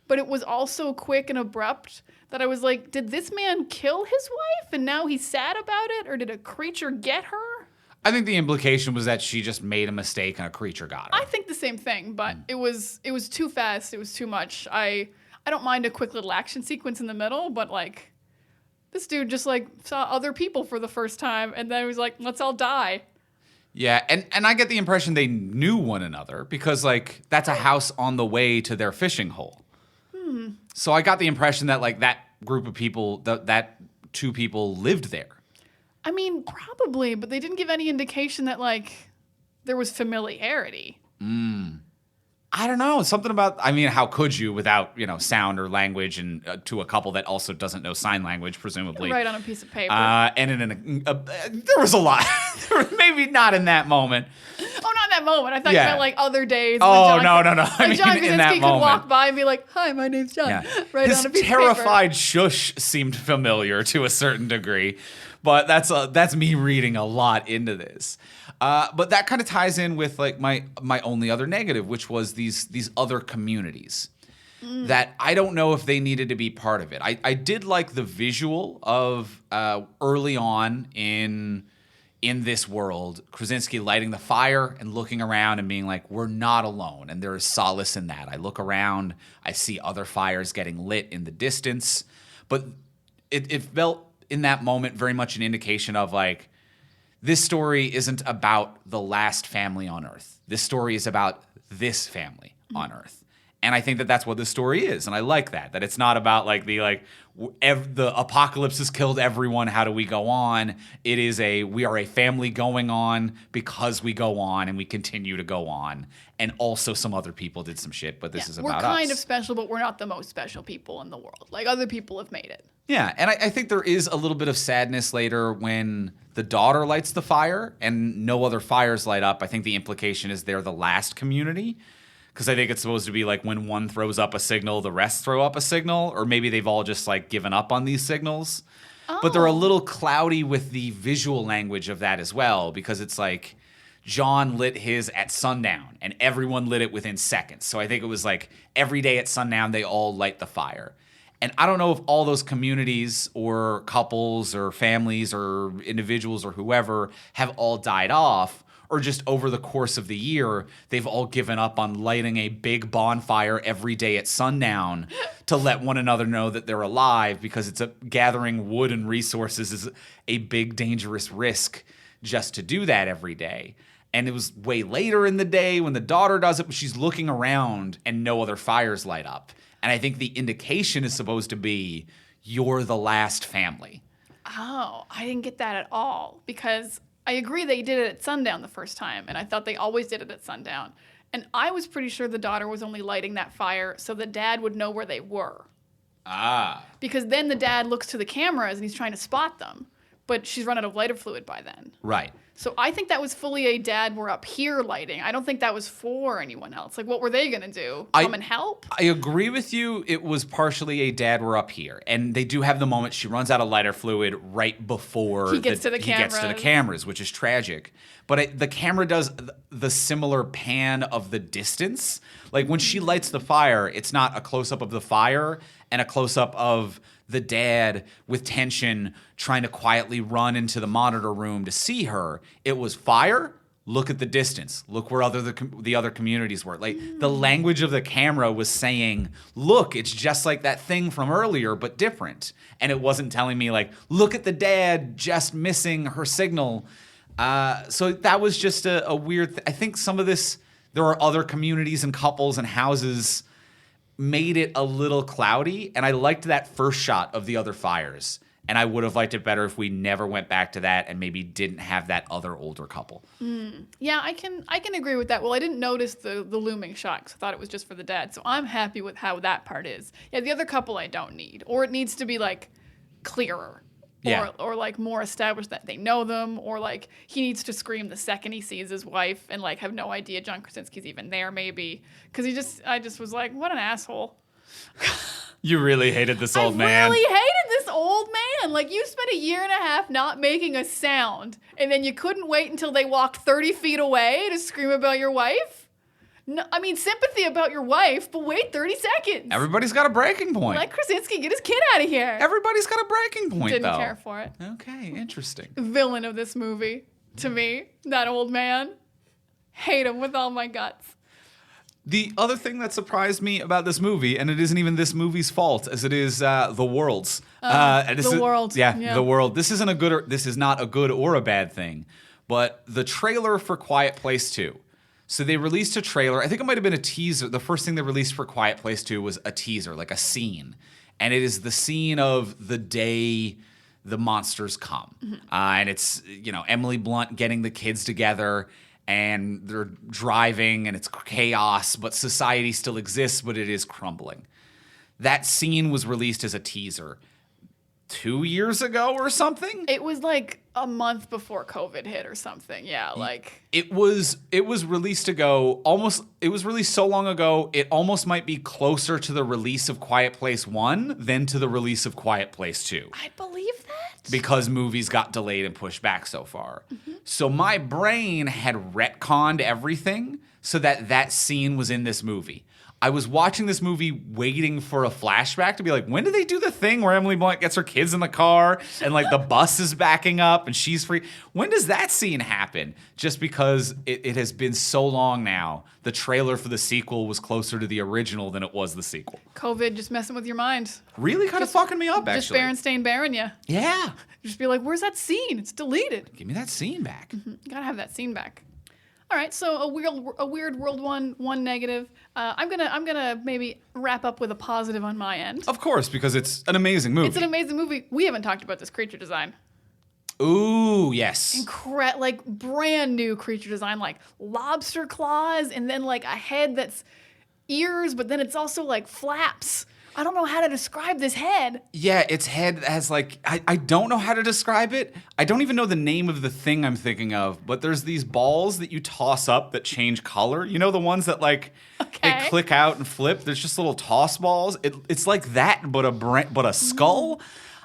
but it was also quick and abrupt that I was like, did this man kill his wife and now he's sad about it, or did a creature get her? I think the implication was that she just made a mistake and a creature got her. I think the same thing, but it was too fast. It was too much. I don't mind a quick little action sequence in the middle, but like this dude just like saw other people for the first time and then he was like, let's all die. Yeah, and I get the impression they knew one another because like that's a house on the way to their fishing hole. So I got the impression that like that group of people, that two people lived there. I mean, probably, but they didn't give any indication that like there was familiarity. I don't know. Something about, I mean, how could you without, sound or language and to a couple that also doesn't know sign language, presumably. Right on a piece of paper. And there was a lot. Maybe not in that moment. Oh, not in that moment. I thought you meant like other days. Oh, no. I mean, John Krasinski could walk by and be like, hi, my name's John. Yeah. Right His on a piece of paper. terrified shush seemed familiar to a certain degree. But that's me reading a lot into this. But that kind of ties in with like my only other negative, which was these other communities that I don't know if they needed to be part of it. I did like the visual of early on in this world, Krasinski lighting the fire and looking around and being like, we're not alone. And there is solace in that. I look around, I see other fires getting lit in the distance. But it felt in that moment very much an indication of like, this story isn't about the last family on Earth. This story is about this family on Earth. And I think that that's what this story is. And I like that it's not about like the apocalypse has killed everyone. How do we go on? It is we are a family going on because we go on and we continue to go on. And also some other people did some shit, but this is about us. We're kind of special, but we're not the most special people in the world. Like other people have made it. Yeah, and I think there is a little bit of sadness later when the daughter lights the fire and no other fires light up. I think the implication is they're the last community. Because I think it's supposed to be like when one throws up a signal, the rest throw up a signal. Or maybe they've all just like given up on these signals. Oh. But they're a little cloudy with the visual language of that as well. Because it's like John lit his at sundown and everyone lit it within seconds. So I think it was like every day at sundown they all light the fire. And I don't know if all those communities or couples or families or individuals or whoever have all died off. Or just over the course of the year, they've all given up on lighting a big bonfire every day at sundown to let one another know that they're alive because gathering wood and resources is a big, dangerous risk just to do that every day. And it was way later in the day when the daughter does it, but she's looking around and no other fires light up. And I think the indication is supposed to be, you're the last family. Oh, I didn't get that at all because I agree they did it at sundown the first time, and I thought they always did it at sundown. And I was pretty sure the daughter was only lighting that fire so the dad would know where they were. Ah. Because then the dad looks to the cameras and he's trying to spot them, but she's run out of lighter fluid by then. Right. So I think that was fully a dad, we're up here lighting. I don't think that was for anyone else. Like, what were they going to do? Come and help? I agree with you. It was partially a dad, we're up here. And they do have the moment she runs out of lighter fluid right before he gets to the cameras, which is tragic. But the camera does the similar pan of the distance. Like, when she lights the fire, it's not a close-up of the fire and a close-up of the dad with tension trying to quietly run into the monitor room to see her. It was fire. Look at the distance. Look where the other communities were. Like the language of the camera was saying, look, it's just like that thing from earlier, but different. And it wasn't telling me like, look at the dad just missing her signal. So that was just a weird I think some of this, there are other communities and couples and houses made it a little cloudy, and I liked that first shot of the other fires. And I would have liked it better if we never went back to that and maybe didn't have that other older couple. Yeah, I can agree with that. Well, I didn't notice the looming shot because I thought it was just for the dad. So I'm happy with how that part is. Yeah, the other couple I don't need. Or it needs to be like clearer. Yeah. Or like more established that they know them, or like he needs to scream the second he sees his wife and like have no idea John Krasinski's even there maybe. Because I just was like, what an asshole. You really hated this old man. I really hated this old man. Like, you spent a year and a half not making a sound, and then you couldn't wait until they walked 30 feet away to scream about your wife? No, I mean, sympathy about your wife, but wait 30 seconds. Everybody's got a breaking point. Let Krasinski get his kid out of here. Everybody's got a breaking point, Didn't though. care for it. Okay, interesting. Villain of this movie, to me, that old man. Hate him with all my guts. The other thing that surprised me about this movie, and it isn't even this movie's fault, as it is the world's. World. Yeah, the world. This is not a good or a bad thing, but the trailer for Quiet Place 2. So they released a trailer. I think it might have been a teaser. The first thing they released for Quiet Place 2 was a teaser, like a scene. And it is the scene of the day the monsters come. And it's, Emily Blunt getting the kids together, and they're driving, and it's chaos, but society still exists, but it is crumbling. That scene was released as a teaser 2 years ago or something. It was like a month before COVID hit or something. Yeah, like it was released it was released so long ago, it almost might be closer to the release of Quiet Place 1 than to the release of Quiet Place 2. I believe that. because movies got delayed and pushed back so far. So my brain had retconned everything so that scene was in this movie. I was watching this movie waiting for a flashback to be like, when did they do the thing where Emily Blunt gets her kids in the car and like the bus is backing up and she's free? When does that scene happen? Just because it has been so long now. The trailer for the sequel was closer to the original than it was the sequel. COVID just messing with your mind. Really kind of fucking me up, actually. Just Berenstain Bearing you. Yeah. Just be like, where's that scene? It's deleted. Give me that scene back. You gotta have that scene back. All right, so a weird world one negative. I'm gonna maybe wrap up with a positive on my end. Of course, because it's an amazing movie. It's an amazing movie. We haven't talked about this creature design. Ooh, yes. Like brand new creature design, like lobster claws, and then like a head that's ears, but then it's also like flaps. I don't know how to describe this head. Yeah, its head has like, I don't know how to describe it. I don't even know the name of the thing I'm thinking of, but there's these balls that you toss up that change color. You know, the ones that like, they click out and flip? There's just little toss balls. It's like that, but a skull.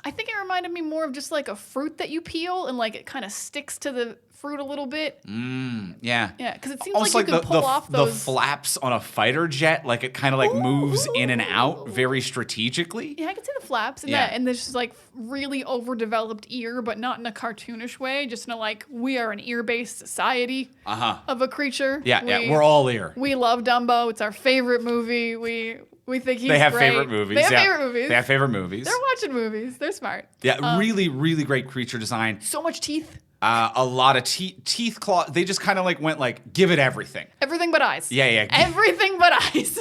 I think it reminded me more of just like a fruit that you peel and like it kind of sticks to the fruit a little bit. Yeah. Yeah, because it seems almost like you can pull off those. The flaps on a fighter jet, like it kind of like moves in and out very strategically. Yeah, I can see the flaps and that, and there's just like really overdeveloped ear, but not in a cartoonish way. Just in a like, we are an ear-based society of a creature. Yeah, we're all ear. We love Dumbo. It's our favorite movie. We think he's They have great. favorite movies. They have favorite movies. They have favorite movies. They're watching movies. They're smart. Yeah, really, really great creature design. So much teeth. A lot of teeth claw. They just kind of like went like, give it everything. Everything but eyes. Yeah. Everything but eyes.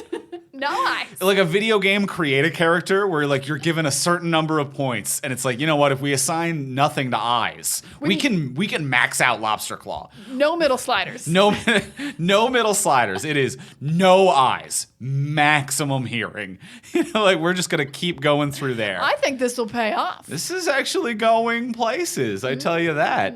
No eyes. Like a video game, create a character where like you're given a certain number of points, and it's like, you know what? If we assign nothing to eyes, we can max out Lobster Claw. No middle sliders. No middle sliders. It is no eyes, maximum hearing. Like we're just gonna keep going through there. I think this will pay off. This is actually going places, I tell you that.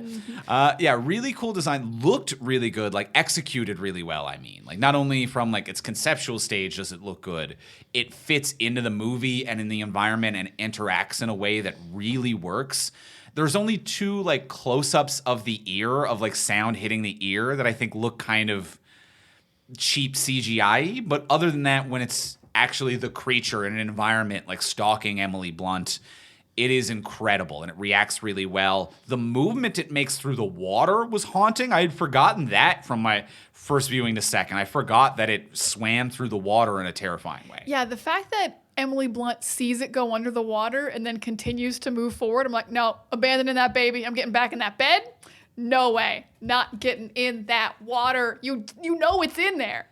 Yeah, really cool design. Looked really good, like executed really well, I mean. Like not only from like its conceptual stage does it look good, it fits into the movie and in the environment and interacts in a way that really works. There's only 2 like close-ups of the ear, of like sound hitting the ear, that I think look kind of cheap CGI-y, but other than that, when it's actually the creature in an environment like stalking Emily Blunt, it is incredible and it reacts really well. The movement it makes through the water was haunting. I had forgotten that from my first viewing to second. I forgot that it swam through the water in a terrifying way. Yeah, the fact that Emily Blunt sees it go under the water and then continues to move forward, I'm like, no, abandoning that baby. I'm getting back in that bed. No way. Not getting in that water. You know it's in there.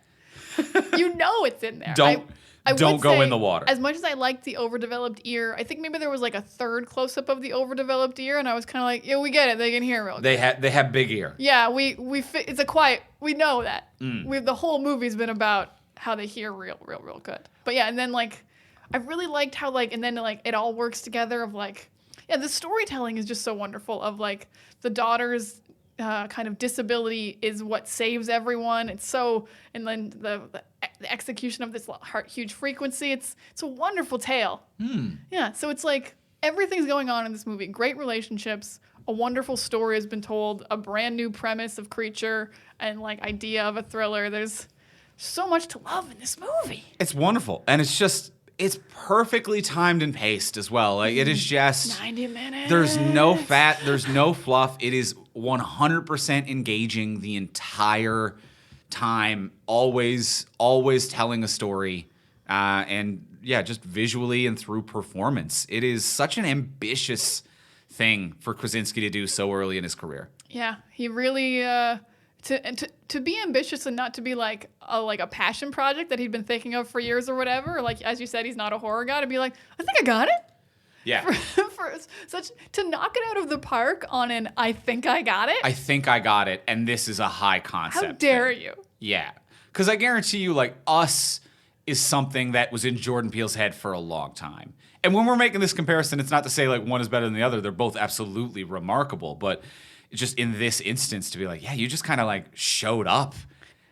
You know it's in there. Don't go in the water. As much as I liked the overdeveloped ear, I think maybe there was like a third close-up of the overdeveloped ear, and I was kind of like, yeah, we get it. They can hear real good. They have big ear. Yeah, it's a quiet. We know that. The whole movie's been about how they hear real good. But yeah, and then like, I really liked how like, and then like it all works together of like, yeah, the storytelling is just so wonderful of like the daughter's kind of disability is what saves everyone. It's so, and then the execution of this huge frequency. It's a wonderful tale. Yeah, so it's like everything's going on in this movie. Great relationships. A wonderful story has been told. A brand new premise of creature and like idea of a thriller. There's so much to love in this movie. It's wonderful, and it's perfectly timed and paced as well. Like it is just 90 minutes. There's no fat, there's no fluff. It is 100% engaging the entire time. Always telling a story, and yeah, just visually and through performance. It is such an ambitious thing for Krasinski to do so early in his career. Yeah, he really to be ambitious and not to be like a passion project that he'd been thinking of for years or whatever. Or like as you said, he's not a horror guy. To be like, I think I got it. Yeah. For such to knock it out of the park on an I think I got it. I think I got it, and this is a high concept. How dare you? Yeah, because I guarantee you, like Us is something that was in Jordan Peele's head for a long time. And when we're making this comparison, it's not to say like one is better than the other. They're both absolutely remarkable, but just in this instance to be like, yeah, you just kind of like showed up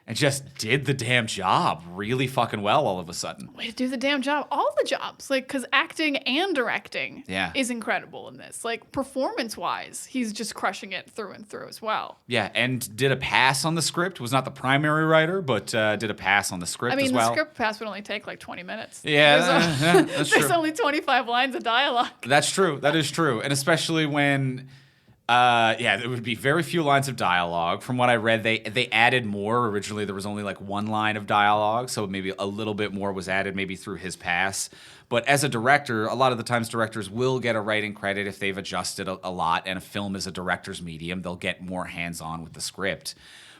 and just did the damn job really fucking well all of a sudden. Way to do the damn job. All the jobs. Like, because acting and directing is incredible in this. Like, performance-wise, he's just crushing it through and through as well. Yeah, and did a pass on the script. Was not the primary writer, but did a pass on the script as well. The script pass would only take like 20 minutes. Yeah, that's true. There's only 25 lines of dialogue. That's true. That is true. And especially when... there would be very few lines of dialogue. From what I read, they added more. Originally, there was only like one line of dialogue, so maybe a little bit more was added maybe through his pass. But as a director, a lot of the times directors will get a writing credit if they've adjusted a lot, and a film is a director's medium. They'll get more hands-on with the script.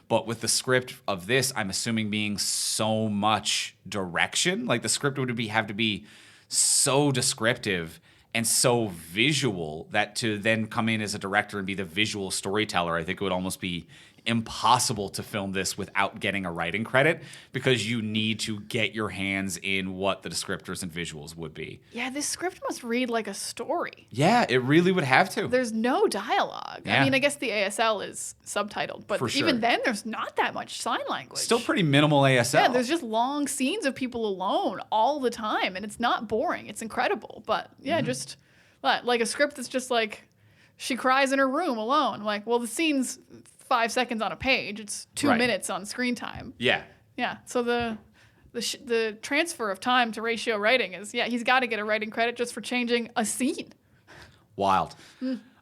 But with the script of this, I'm assuming being so much direction, like the script would have to be so descriptive and so visual that to then come in as a director and be the visual storyteller, I think it would almost be impossible to film this without getting a writing credit, because you need to get your hands in what the descriptors and visuals would be. Yeah, this script must read like a story. Yeah, it really would have to. There's no dialogue. Yeah. I mean, I guess the ASL is subtitled, but even then there's not that much sign language. Still pretty minimal ASL. Yeah, there's just long scenes of people alone all the time, and it's not boring. It's incredible. But yeah, just like a script that's just like, she cries in her room alone. Like, well, the scene's 5 seconds on a page. It's 2 minutes on screen time. Yeah. Yeah. So the transfer of time to ratio writing is, he's got to get a writing credit just for changing a scene. Wild.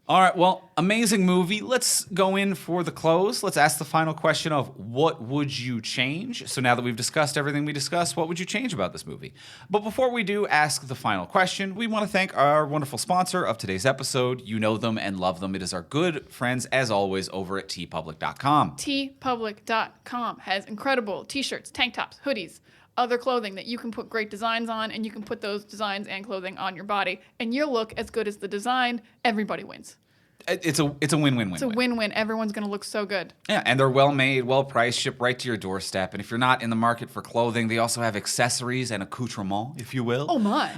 All right, well, amazing movie. Let's go in for the close. Let's ask the final question of what would you change? So now that we've discussed everything we discussed, what would you change about this movie? But before we do ask the final question, we want to thank our wonderful sponsor of today's episode. You know them and love them. It is our good friends, as always, over at tpublic.com. tpublic.com has incredible t-shirts, tank tops, hoodies, other clothing that you can put great designs on, and you can put those designs and clothing on your body, and you'll look as good as the design. Everybody wins. It's a win-win-win. It's a win-win. Everyone's going to look so good. Yeah, and they're well-made, well-priced, shipped right to your doorstep. And if you're not in the market for clothing, they also have accessories and accoutrements, if you will. Oh, my.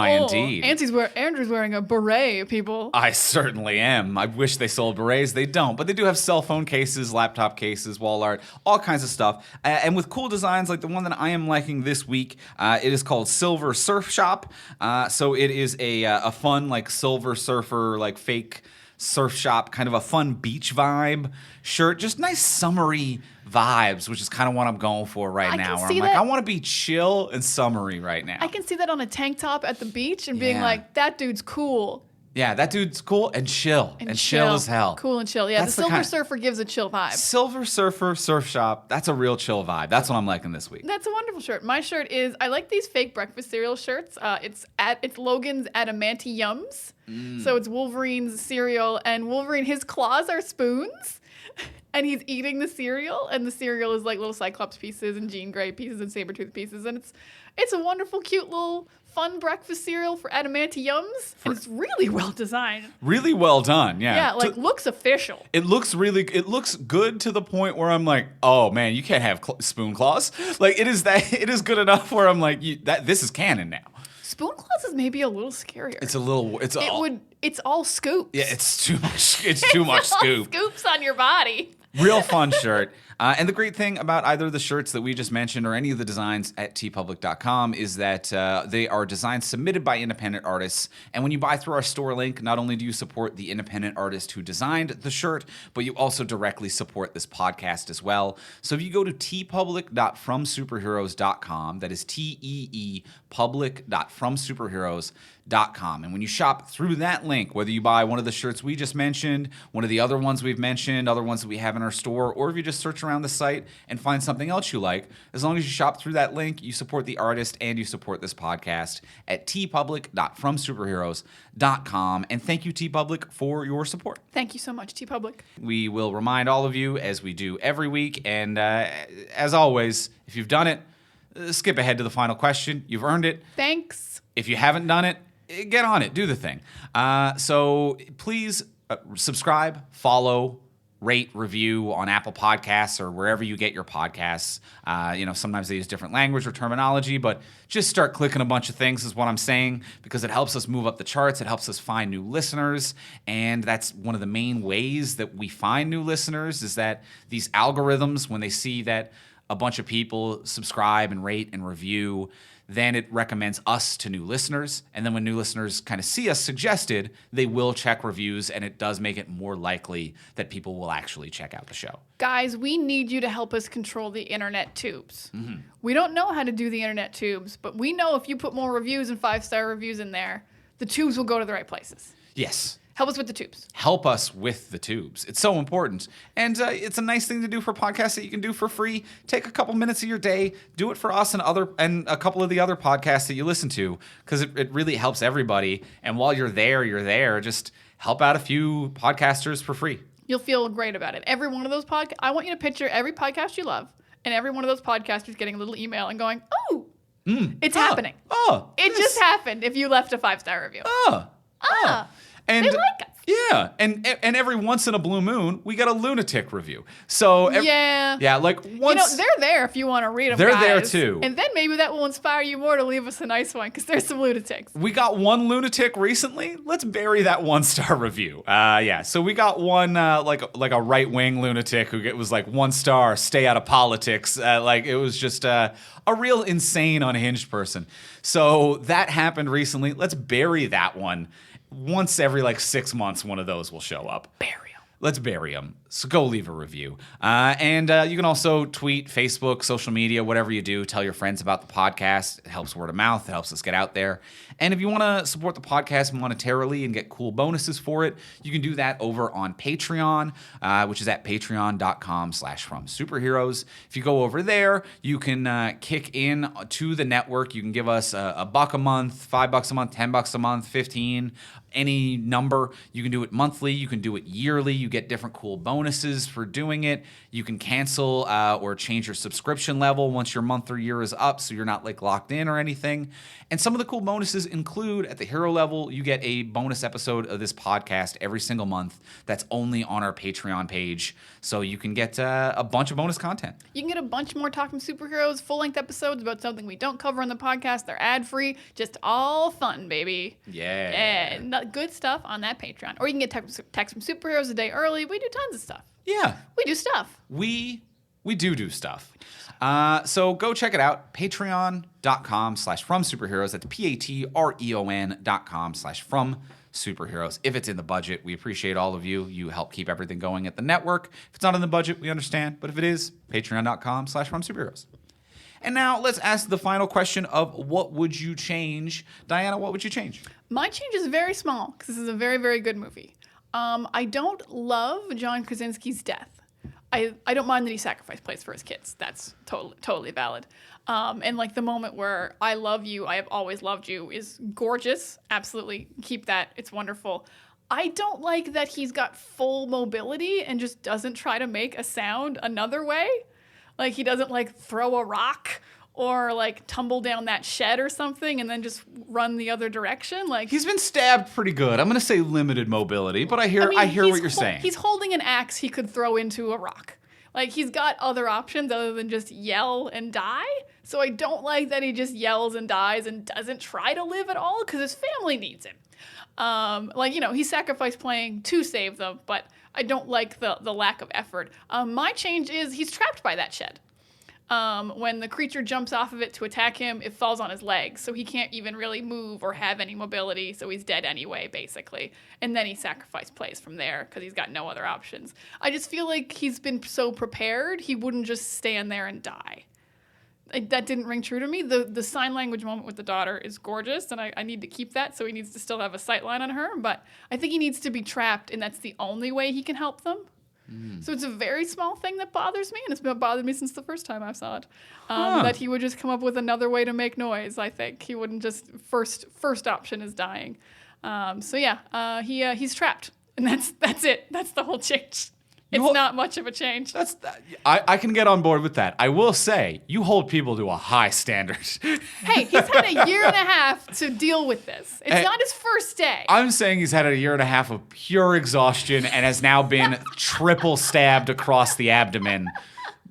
Indeed. Andrew's wearing a beret, people. I certainly am. I wish they sold berets. They don't. But they do have cell phone cases, laptop cases, wall art, all kinds of stuff. And with cool designs like the one that I am liking this week, it is called Silver Surf Shop. So it is a fun, like, Silver Surfer, like, fake surf shop, kind of a fun beach vibe shirt. Just nice summery vibes, which is kind of what I'm going for right now. Where I'm like, I want to be chill and summery right now. I can see that on a tank top at the beach and being like, that dude's cool. Yeah, that dude's cool and chill. And chill as hell. Cool and chill. Yeah, the Silver Surfer gives a chill vibe. Silver Surfer Surf Shop. That's a real chill vibe. That's what I'm liking this week. That's a wonderful shirt. My shirt is, I like these fake breakfast cereal shirts. It's Logan's Adamantiums. So it's Wolverine's cereal, and Wolverine, his claws are spoons. And he's eating the cereal, and the cereal is like little Cyclops pieces and Jean Grey pieces and Sabretooth pieces. And it's a wonderful, cute little fun breakfast cereal for Adamantiums. And it's really well designed. Really well done, yeah. Yeah, like looks official. It looks good to the point where I'm like, oh man, you can't have spoon claws. Like it is good enough where I'm like, this is canon now. Spoon claws is maybe a little scarier. It's all scoops. Yeah, it's too much. It's too much scoop. Scoops on your body. Real fun shirt. And the great thing about either the shirts that we just mentioned or any of the designs at tpublic.com is that they are designs submitted by independent artists. And when you buy through our store link, not only do you support the independent artist who designed the shirt, but you also directly support this podcast as well. So if you go to tpublic.fromsuperheroes.com, that is TEE public.fromsuperheroes.com. And when you shop through that link, whether you buy one of the shirts we just mentioned, one of the other ones we've mentioned, other ones that we have in our store, or if you just search around the site and find something else you like, as long as you shop through that link, you support the artist and you support this podcast at tpublic.fromsuperheroes.com. And thank you, TPublic, for your support. Thank you so much, TPublic. We will remind all of you, as we do every week, and as always, if you've done it, skip ahead to the final question. You've earned it. Thanks. If you haven't done it, get on it. Do the thing. So please subscribe, follow, rate, review on Apple Podcasts or wherever you get your podcasts. Sometimes they use different language or terminology, but just start clicking a bunch of things is what I'm saying, because it helps us move up the charts. It helps us find new listeners. And that's one of the main ways that we find new listeners, is that these algorithms, when they see that a bunch of people subscribe and rate and review, then it recommends us to new listeners. And then when new listeners kind of see us suggested, they will check reviews, and it does make it more likely that people will actually check out the show. Guys, we need you to help us control the internet tubes. We don't know how to do the internet tubes, but we know if you put more reviews and 5-star reviews in there, the tubes will go to the right places. Yes. Help us with the tubes. Help us with the tubes. It's so important. And it's a nice thing to do for podcasts that you can do for free. Take a couple minutes of your day, do it for us and a couple of the other podcasts that you listen to, because it really helps everybody. And while you're there, just help out a few podcasters for free. You'll feel great about it. Every one of those podcasts, I want you to picture every podcast you love, and every one of those podcasters getting a little email and going, oh, it's happening. It just happened if you left a 5-star review. And they like us. Yeah, and every once in a blue moon, we get a lunatic review. So like once they're there if you want to read them. They're guys. there too, and then maybe that will inspire you more to leave us a nice one, because there's some lunatics. We got one lunatic recently. Let's bury that 1-star review. So we got one like a right-wing lunatic who was like 1 star, stay out of politics. It was just a real insane, unhinged person. So that happened recently. Let's bury that one. Once every 6 months, one of those will show up. Bury them. Let's bury them. So go leave a review. And you can also tweet, Facebook, social media, whatever you do. Tell your friends about the podcast. It helps word of mouth. It helps us get out there. And if you want to support the podcast monetarily and get cool bonuses for it, you can do that over on Patreon, which is at patreon.com/FromSuperheroes. If you go over there, you can kick in to the network. You can give us $1 a month, $5 a month, $10 a month, 15, any number. You can do it monthly. You can do it yearly. You get different cool bonuses for doing it. You can cancel or change your subscription level once your month or year is up, so you're not locked in or anything. And some of the cool bonuses include, at the hero level, you get a bonus episode of this podcast every single month that's only on our Patreon page. So you can get a bunch of bonus content. You can get a bunch more Talking Superheroes full-length episodes about something we don't cover on the podcast. They're ad-free. Just all fun, baby. Yeah. Good stuff on that Patreon. Or you can get text from Superheroes a day early. We do tons of stuff. Yeah. We do stuff. We do stuff. So go check it out. Patreon.com/FromSuperheroes. That's patreon.com/FromSuperheroes. If it's in the budget, we appreciate all of you. You help keep everything going at the network. If it's not in the budget, we understand. But if it is, patreon.com/FromSuperheroes. And now let's ask the final question of what would you change? Diana, what would you change? My change is very small, because this is a very, very good movie. I don't love John Krasinski's death. I don't mind that he sacrificed plays for his kids. That's totally valid. And the moment where I love you, I have always loved you is gorgeous. Absolutely keep that. It's wonderful. I don't like that he's got full mobility and just doesn't try to make a sound another way. He doesn't throw a rock or tumble down that shed or something and then just run the other direction. He's been stabbed pretty good. I'm going to say limited mobility, but I hear what you're saying. He's holding an axe he could throw into a rock. He's got other options other than just yell and die. So I don't like that he just yells and dies and doesn't try to live at all, because his family needs him. He sacrificed playing to save them, but I don't like the lack of effort. My change is he's trapped by that shed. When the creature jumps off of it to attack him, it falls on his legs, so he can't even really move or have any mobility, so he's dead anyway, basically. And then he sacrificed plays from there, because he's got no other options. I just feel like he's been so prepared, he wouldn't just stand there and die. That didn't ring true to me. The sign language moment with the daughter is gorgeous, and I need to keep that, so he needs to still have a sight line on her, but I think he needs to be trapped, and that's the only way he can help them. So it's a very small thing that bothers me, and it's been bothered me since the first time I saw it. That he would just come up with another way to make noise, I think. He wouldn't just, first option is dying. He's trapped, and that's it. That's the whole change. It's not much of a change. I can get on board with that. I will say, you hold people to a high standard. Hey, he's had a year and a half to deal with this. It's not his first day. I'm saying he's had a year and a half of pure exhaustion and has now been triple stabbed across the abdomen.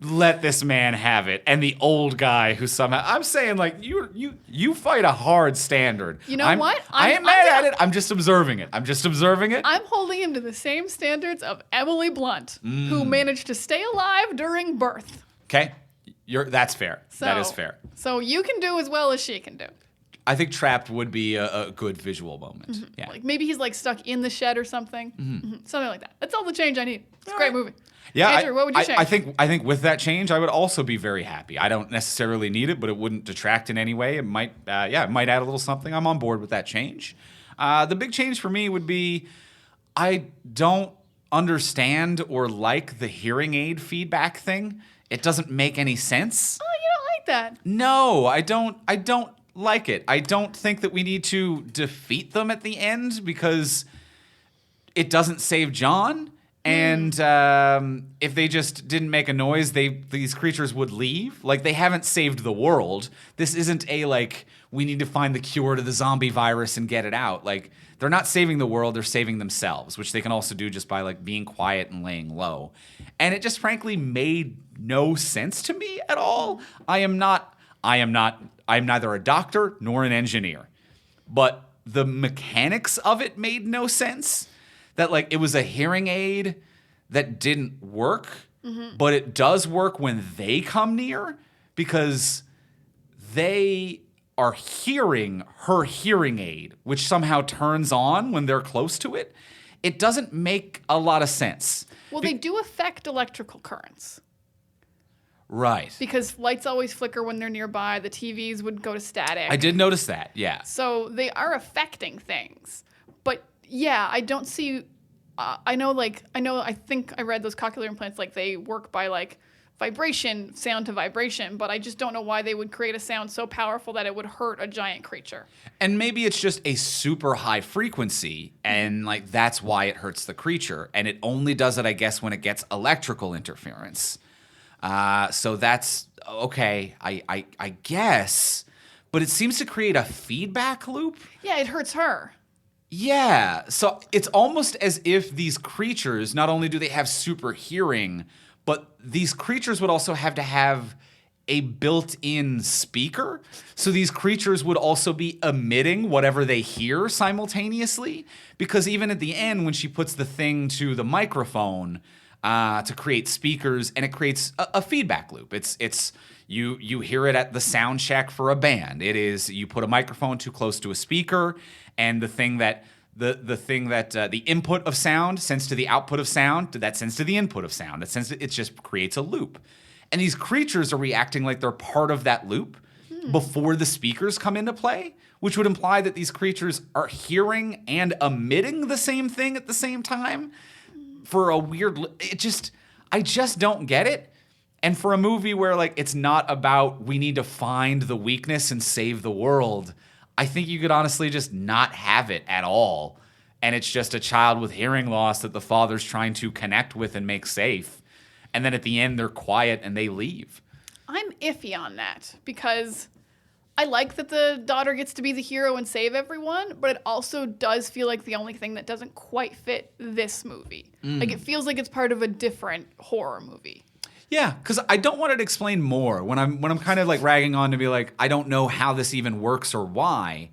Let this man have it. And the old guy who somehow, I'm saying, like, you fight a hard standard. You know what? I ain't mad at it. I'm just observing it. I'm holding him to the same standards of Emily Blunt, who managed to stay alive during birth. Okay. That's fair. That is fair. So you can do as well as she can do. I think Trapped would be a good visual moment. Mm-hmm. Yeah. Like maybe he's like stuck in the shed or something. Something like that. That's all the change I need. It's a great movie. Yeah, Andrew, what would you change? I think with that change, I would also be very happy. I don't necessarily need it, but it wouldn't detract in any way. It might, it might add a little something. I'm on board with that change. The big change for me would be, I don't understand or like the hearing aid feedback thing. It doesn't make any sense. Oh, you don't like that? No, I don't like it. I don't think that we need to defeat them at the end because it doesn't save John. And if they just didn't make a noise, these creatures would leave. Like, they haven't saved the world. This isn't we need to find the cure to the zombie virus and get it out. Like, they're not saving the world, they're saving themselves, which they can also do just by, like, being quiet and laying low. And it just frankly made no sense to me at all. I'm neither a doctor nor an engineer. But the mechanics of it made no sense. That, like, it was a hearing aid that didn't work, but it does work when they come near because they are hearing her hearing aid, which somehow turns on when they're close to it. It doesn't make a lot of sense. Well, they do affect electrical currents. Right. Because lights always flicker when they're nearby. The TVs would go to static. I did notice that, yeah. So they are affecting things. But yeah, I don't see. I think I read those cochlear implants, like they work by like vibration, sound to vibration, but I just don't know why they would create a sound so powerful that it would hurt a giant creature. And maybe it's just a super high frequency, and like that's why it hurts the creature. And it only does it, I guess, when it gets electrical interference. So that's okay, I guess. But it seems to create a feedback loop. Yeah, it hurts her. Yeah, so it's almost as if these creatures, not only do they have super hearing, but these creatures would also have to have a built-in speaker. So these creatures would also be emitting whatever they hear simultaneously. Because even at the end, when she puts the thing to the microphone to create speakers, and it creates a feedback loop. It's you hear it at the sound check for a band. It is you put a microphone too close to a speaker, and the input of sound sends to the output of sound, that sends to the input of sound. It just creates a loop. And these creatures are reacting like they're part of that loop before the speakers come into play, which would imply that these creatures are hearing and emitting the same thing at the same time for a weird... I just don't get it. And for a movie where like it's not about we need to find the weakness and save the world, I think you could honestly just not have it at all. And it's just a child with hearing loss that the father's trying to connect with and make safe. And then at the end, they're quiet and they leave. I'm iffy on that because I like that the daughter gets to be the hero and save everyone, but it also does feel like the only thing that doesn't quite fit this movie. Like it feels like it's part of a different horror movie. Yeah, because I don't want it to explain more. When I'm kind of like ragging on to be like, I don't know how this even works or why.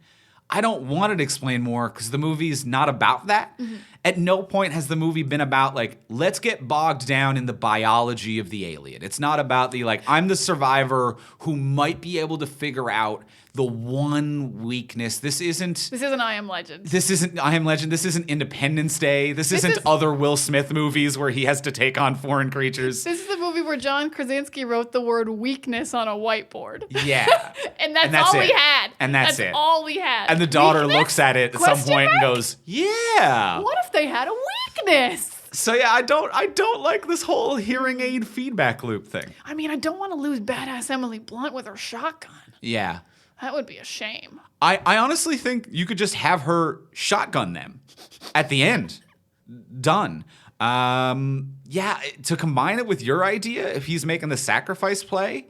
I don't want it to explain more because the movie's not about that. At no point has the movie been about like, let's get bogged down in the biology of the alien. It's not about the like, I'm the survivor who might be able to figure out the one weakness. This isn't I Am Legend. This isn't I Am Legend. This isn't Independence Day. This isn't other Will Smith movies where he has to take on foreign creatures. This is the movie where John Krasinski wrote the word weakness on a whiteboard. Yeah. and that's all he had. And that's it. All he had. And the daughter looks at it at some point and goes, yeah. What if they had a weakness? So yeah, I don't like this whole hearing aid feedback loop thing. I mean, I don't want to lose badass Emily Blunt with her shotgun. Yeah. That would be a shame. I honestly think you could just have her shotgun them at the end. Done. Yeah, to combine it with your idea, if he's making the sacrifice play,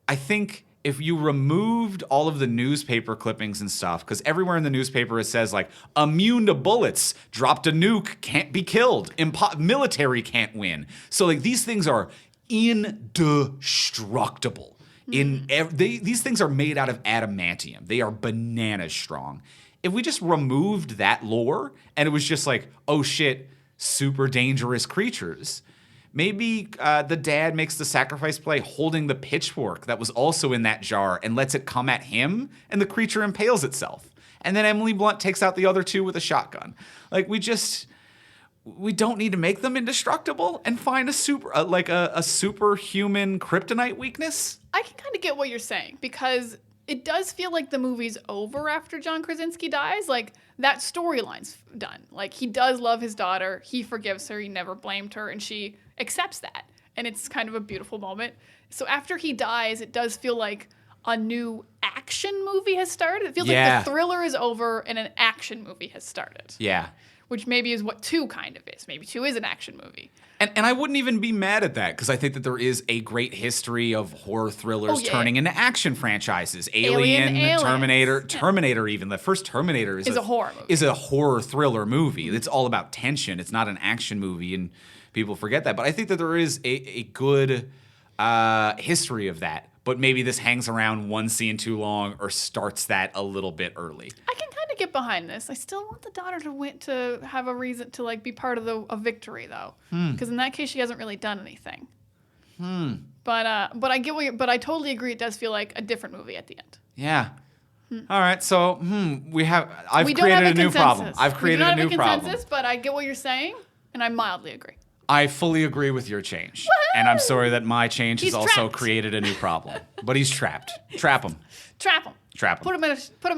I think if you removed all of the newspaper clippings and stuff, because everywhere in the newspaper it says like immune to bullets, dropped a nuke, can't be killed, military can't win. So like these things are indestructible. These things are made out of adamantium. They are bananas strong. If we just removed that lore and it was just like, oh shit, super dangerous creatures. Maybe the dad makes the sacrifice play holding the pitchfork that was also in that jar and lets it come at him, and the creature impales itself. And then Emily Blunt takes out the other two with a shotgun. Like, we don't need to make them indestructible and find a superhuman kryptonite weakness. I can kind of get what you're saying, because it does feel like the movie's over after John Krasinski dies. Like, that storyline's done. Like, he does love his daughter. He forgives her. He never blamed her. And she accepts that. And it's kind of a beautiful moment. So after he dies, it does feel like a new action movie has started. It feels like the thriller is over and an action movie has started. Yeah. Which maybe is what 2 kind of is. Maybe 2 is an action movie. And I wouldn't even be mad at that, because I think that there is a great history of horror thrillers turning into action franchises. Alien, Terminator even. The first Terminator is a horror movie. Is a horror thriller movie. It's all about tension. It's not an action movie, and people forget that. But I think that there is a good history of that. But maybe this hangs around one scene too long or starts that a little bit early. I can kind of get behind this. I still want the daughter to win, to have a reason to like be part of a victory, though, because in that case she hasn't really done anything. But I get but I totally agree. It does feel like a different movie at the end. Yeah. All right. So I've created a new problem. I've created a new problem. But I get what you're saying, and I mildly agree. I fully agree with your change. Woo-hoo! And I'm sorry that my change has also trapped. created a new problem. But he's trapped. Trap him. Trap him. Trap him. Put him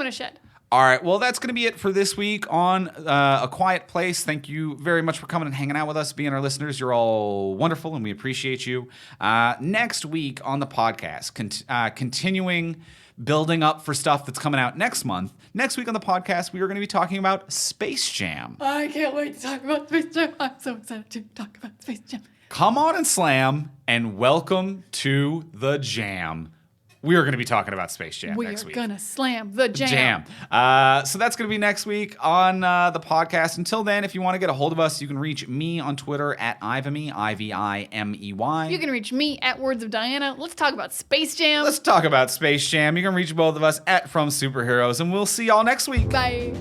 in a shed. All right. Well, that's going to be it for this week on A Quiet Place. Thank you very much for coming and hanging out with us, being our listeners. You're all wonderful, and we appreciate you. Next week on the podcast, continuing building up for stuff that's coming out next month. Next week on the podcast, we are going to be talking about Space Jam. I can't wait to talk about Space Jam. I'm so excited to talk about Space Jam. Come on and slam, and welcome to the jam. We are going to be talking about Space Jam next week. We are going to slam the jam. So that's going to be next week on the podcast. Until then, if you want to get a hold of us, you can reach me on Twitter at Ivimey, Ivimey. You can reach me at Words of Diana. Let's talk about Space Jam. Let's talk about Space Jam. You can reach both of us at From Superheroes, and we'll see y'all next week. Bye.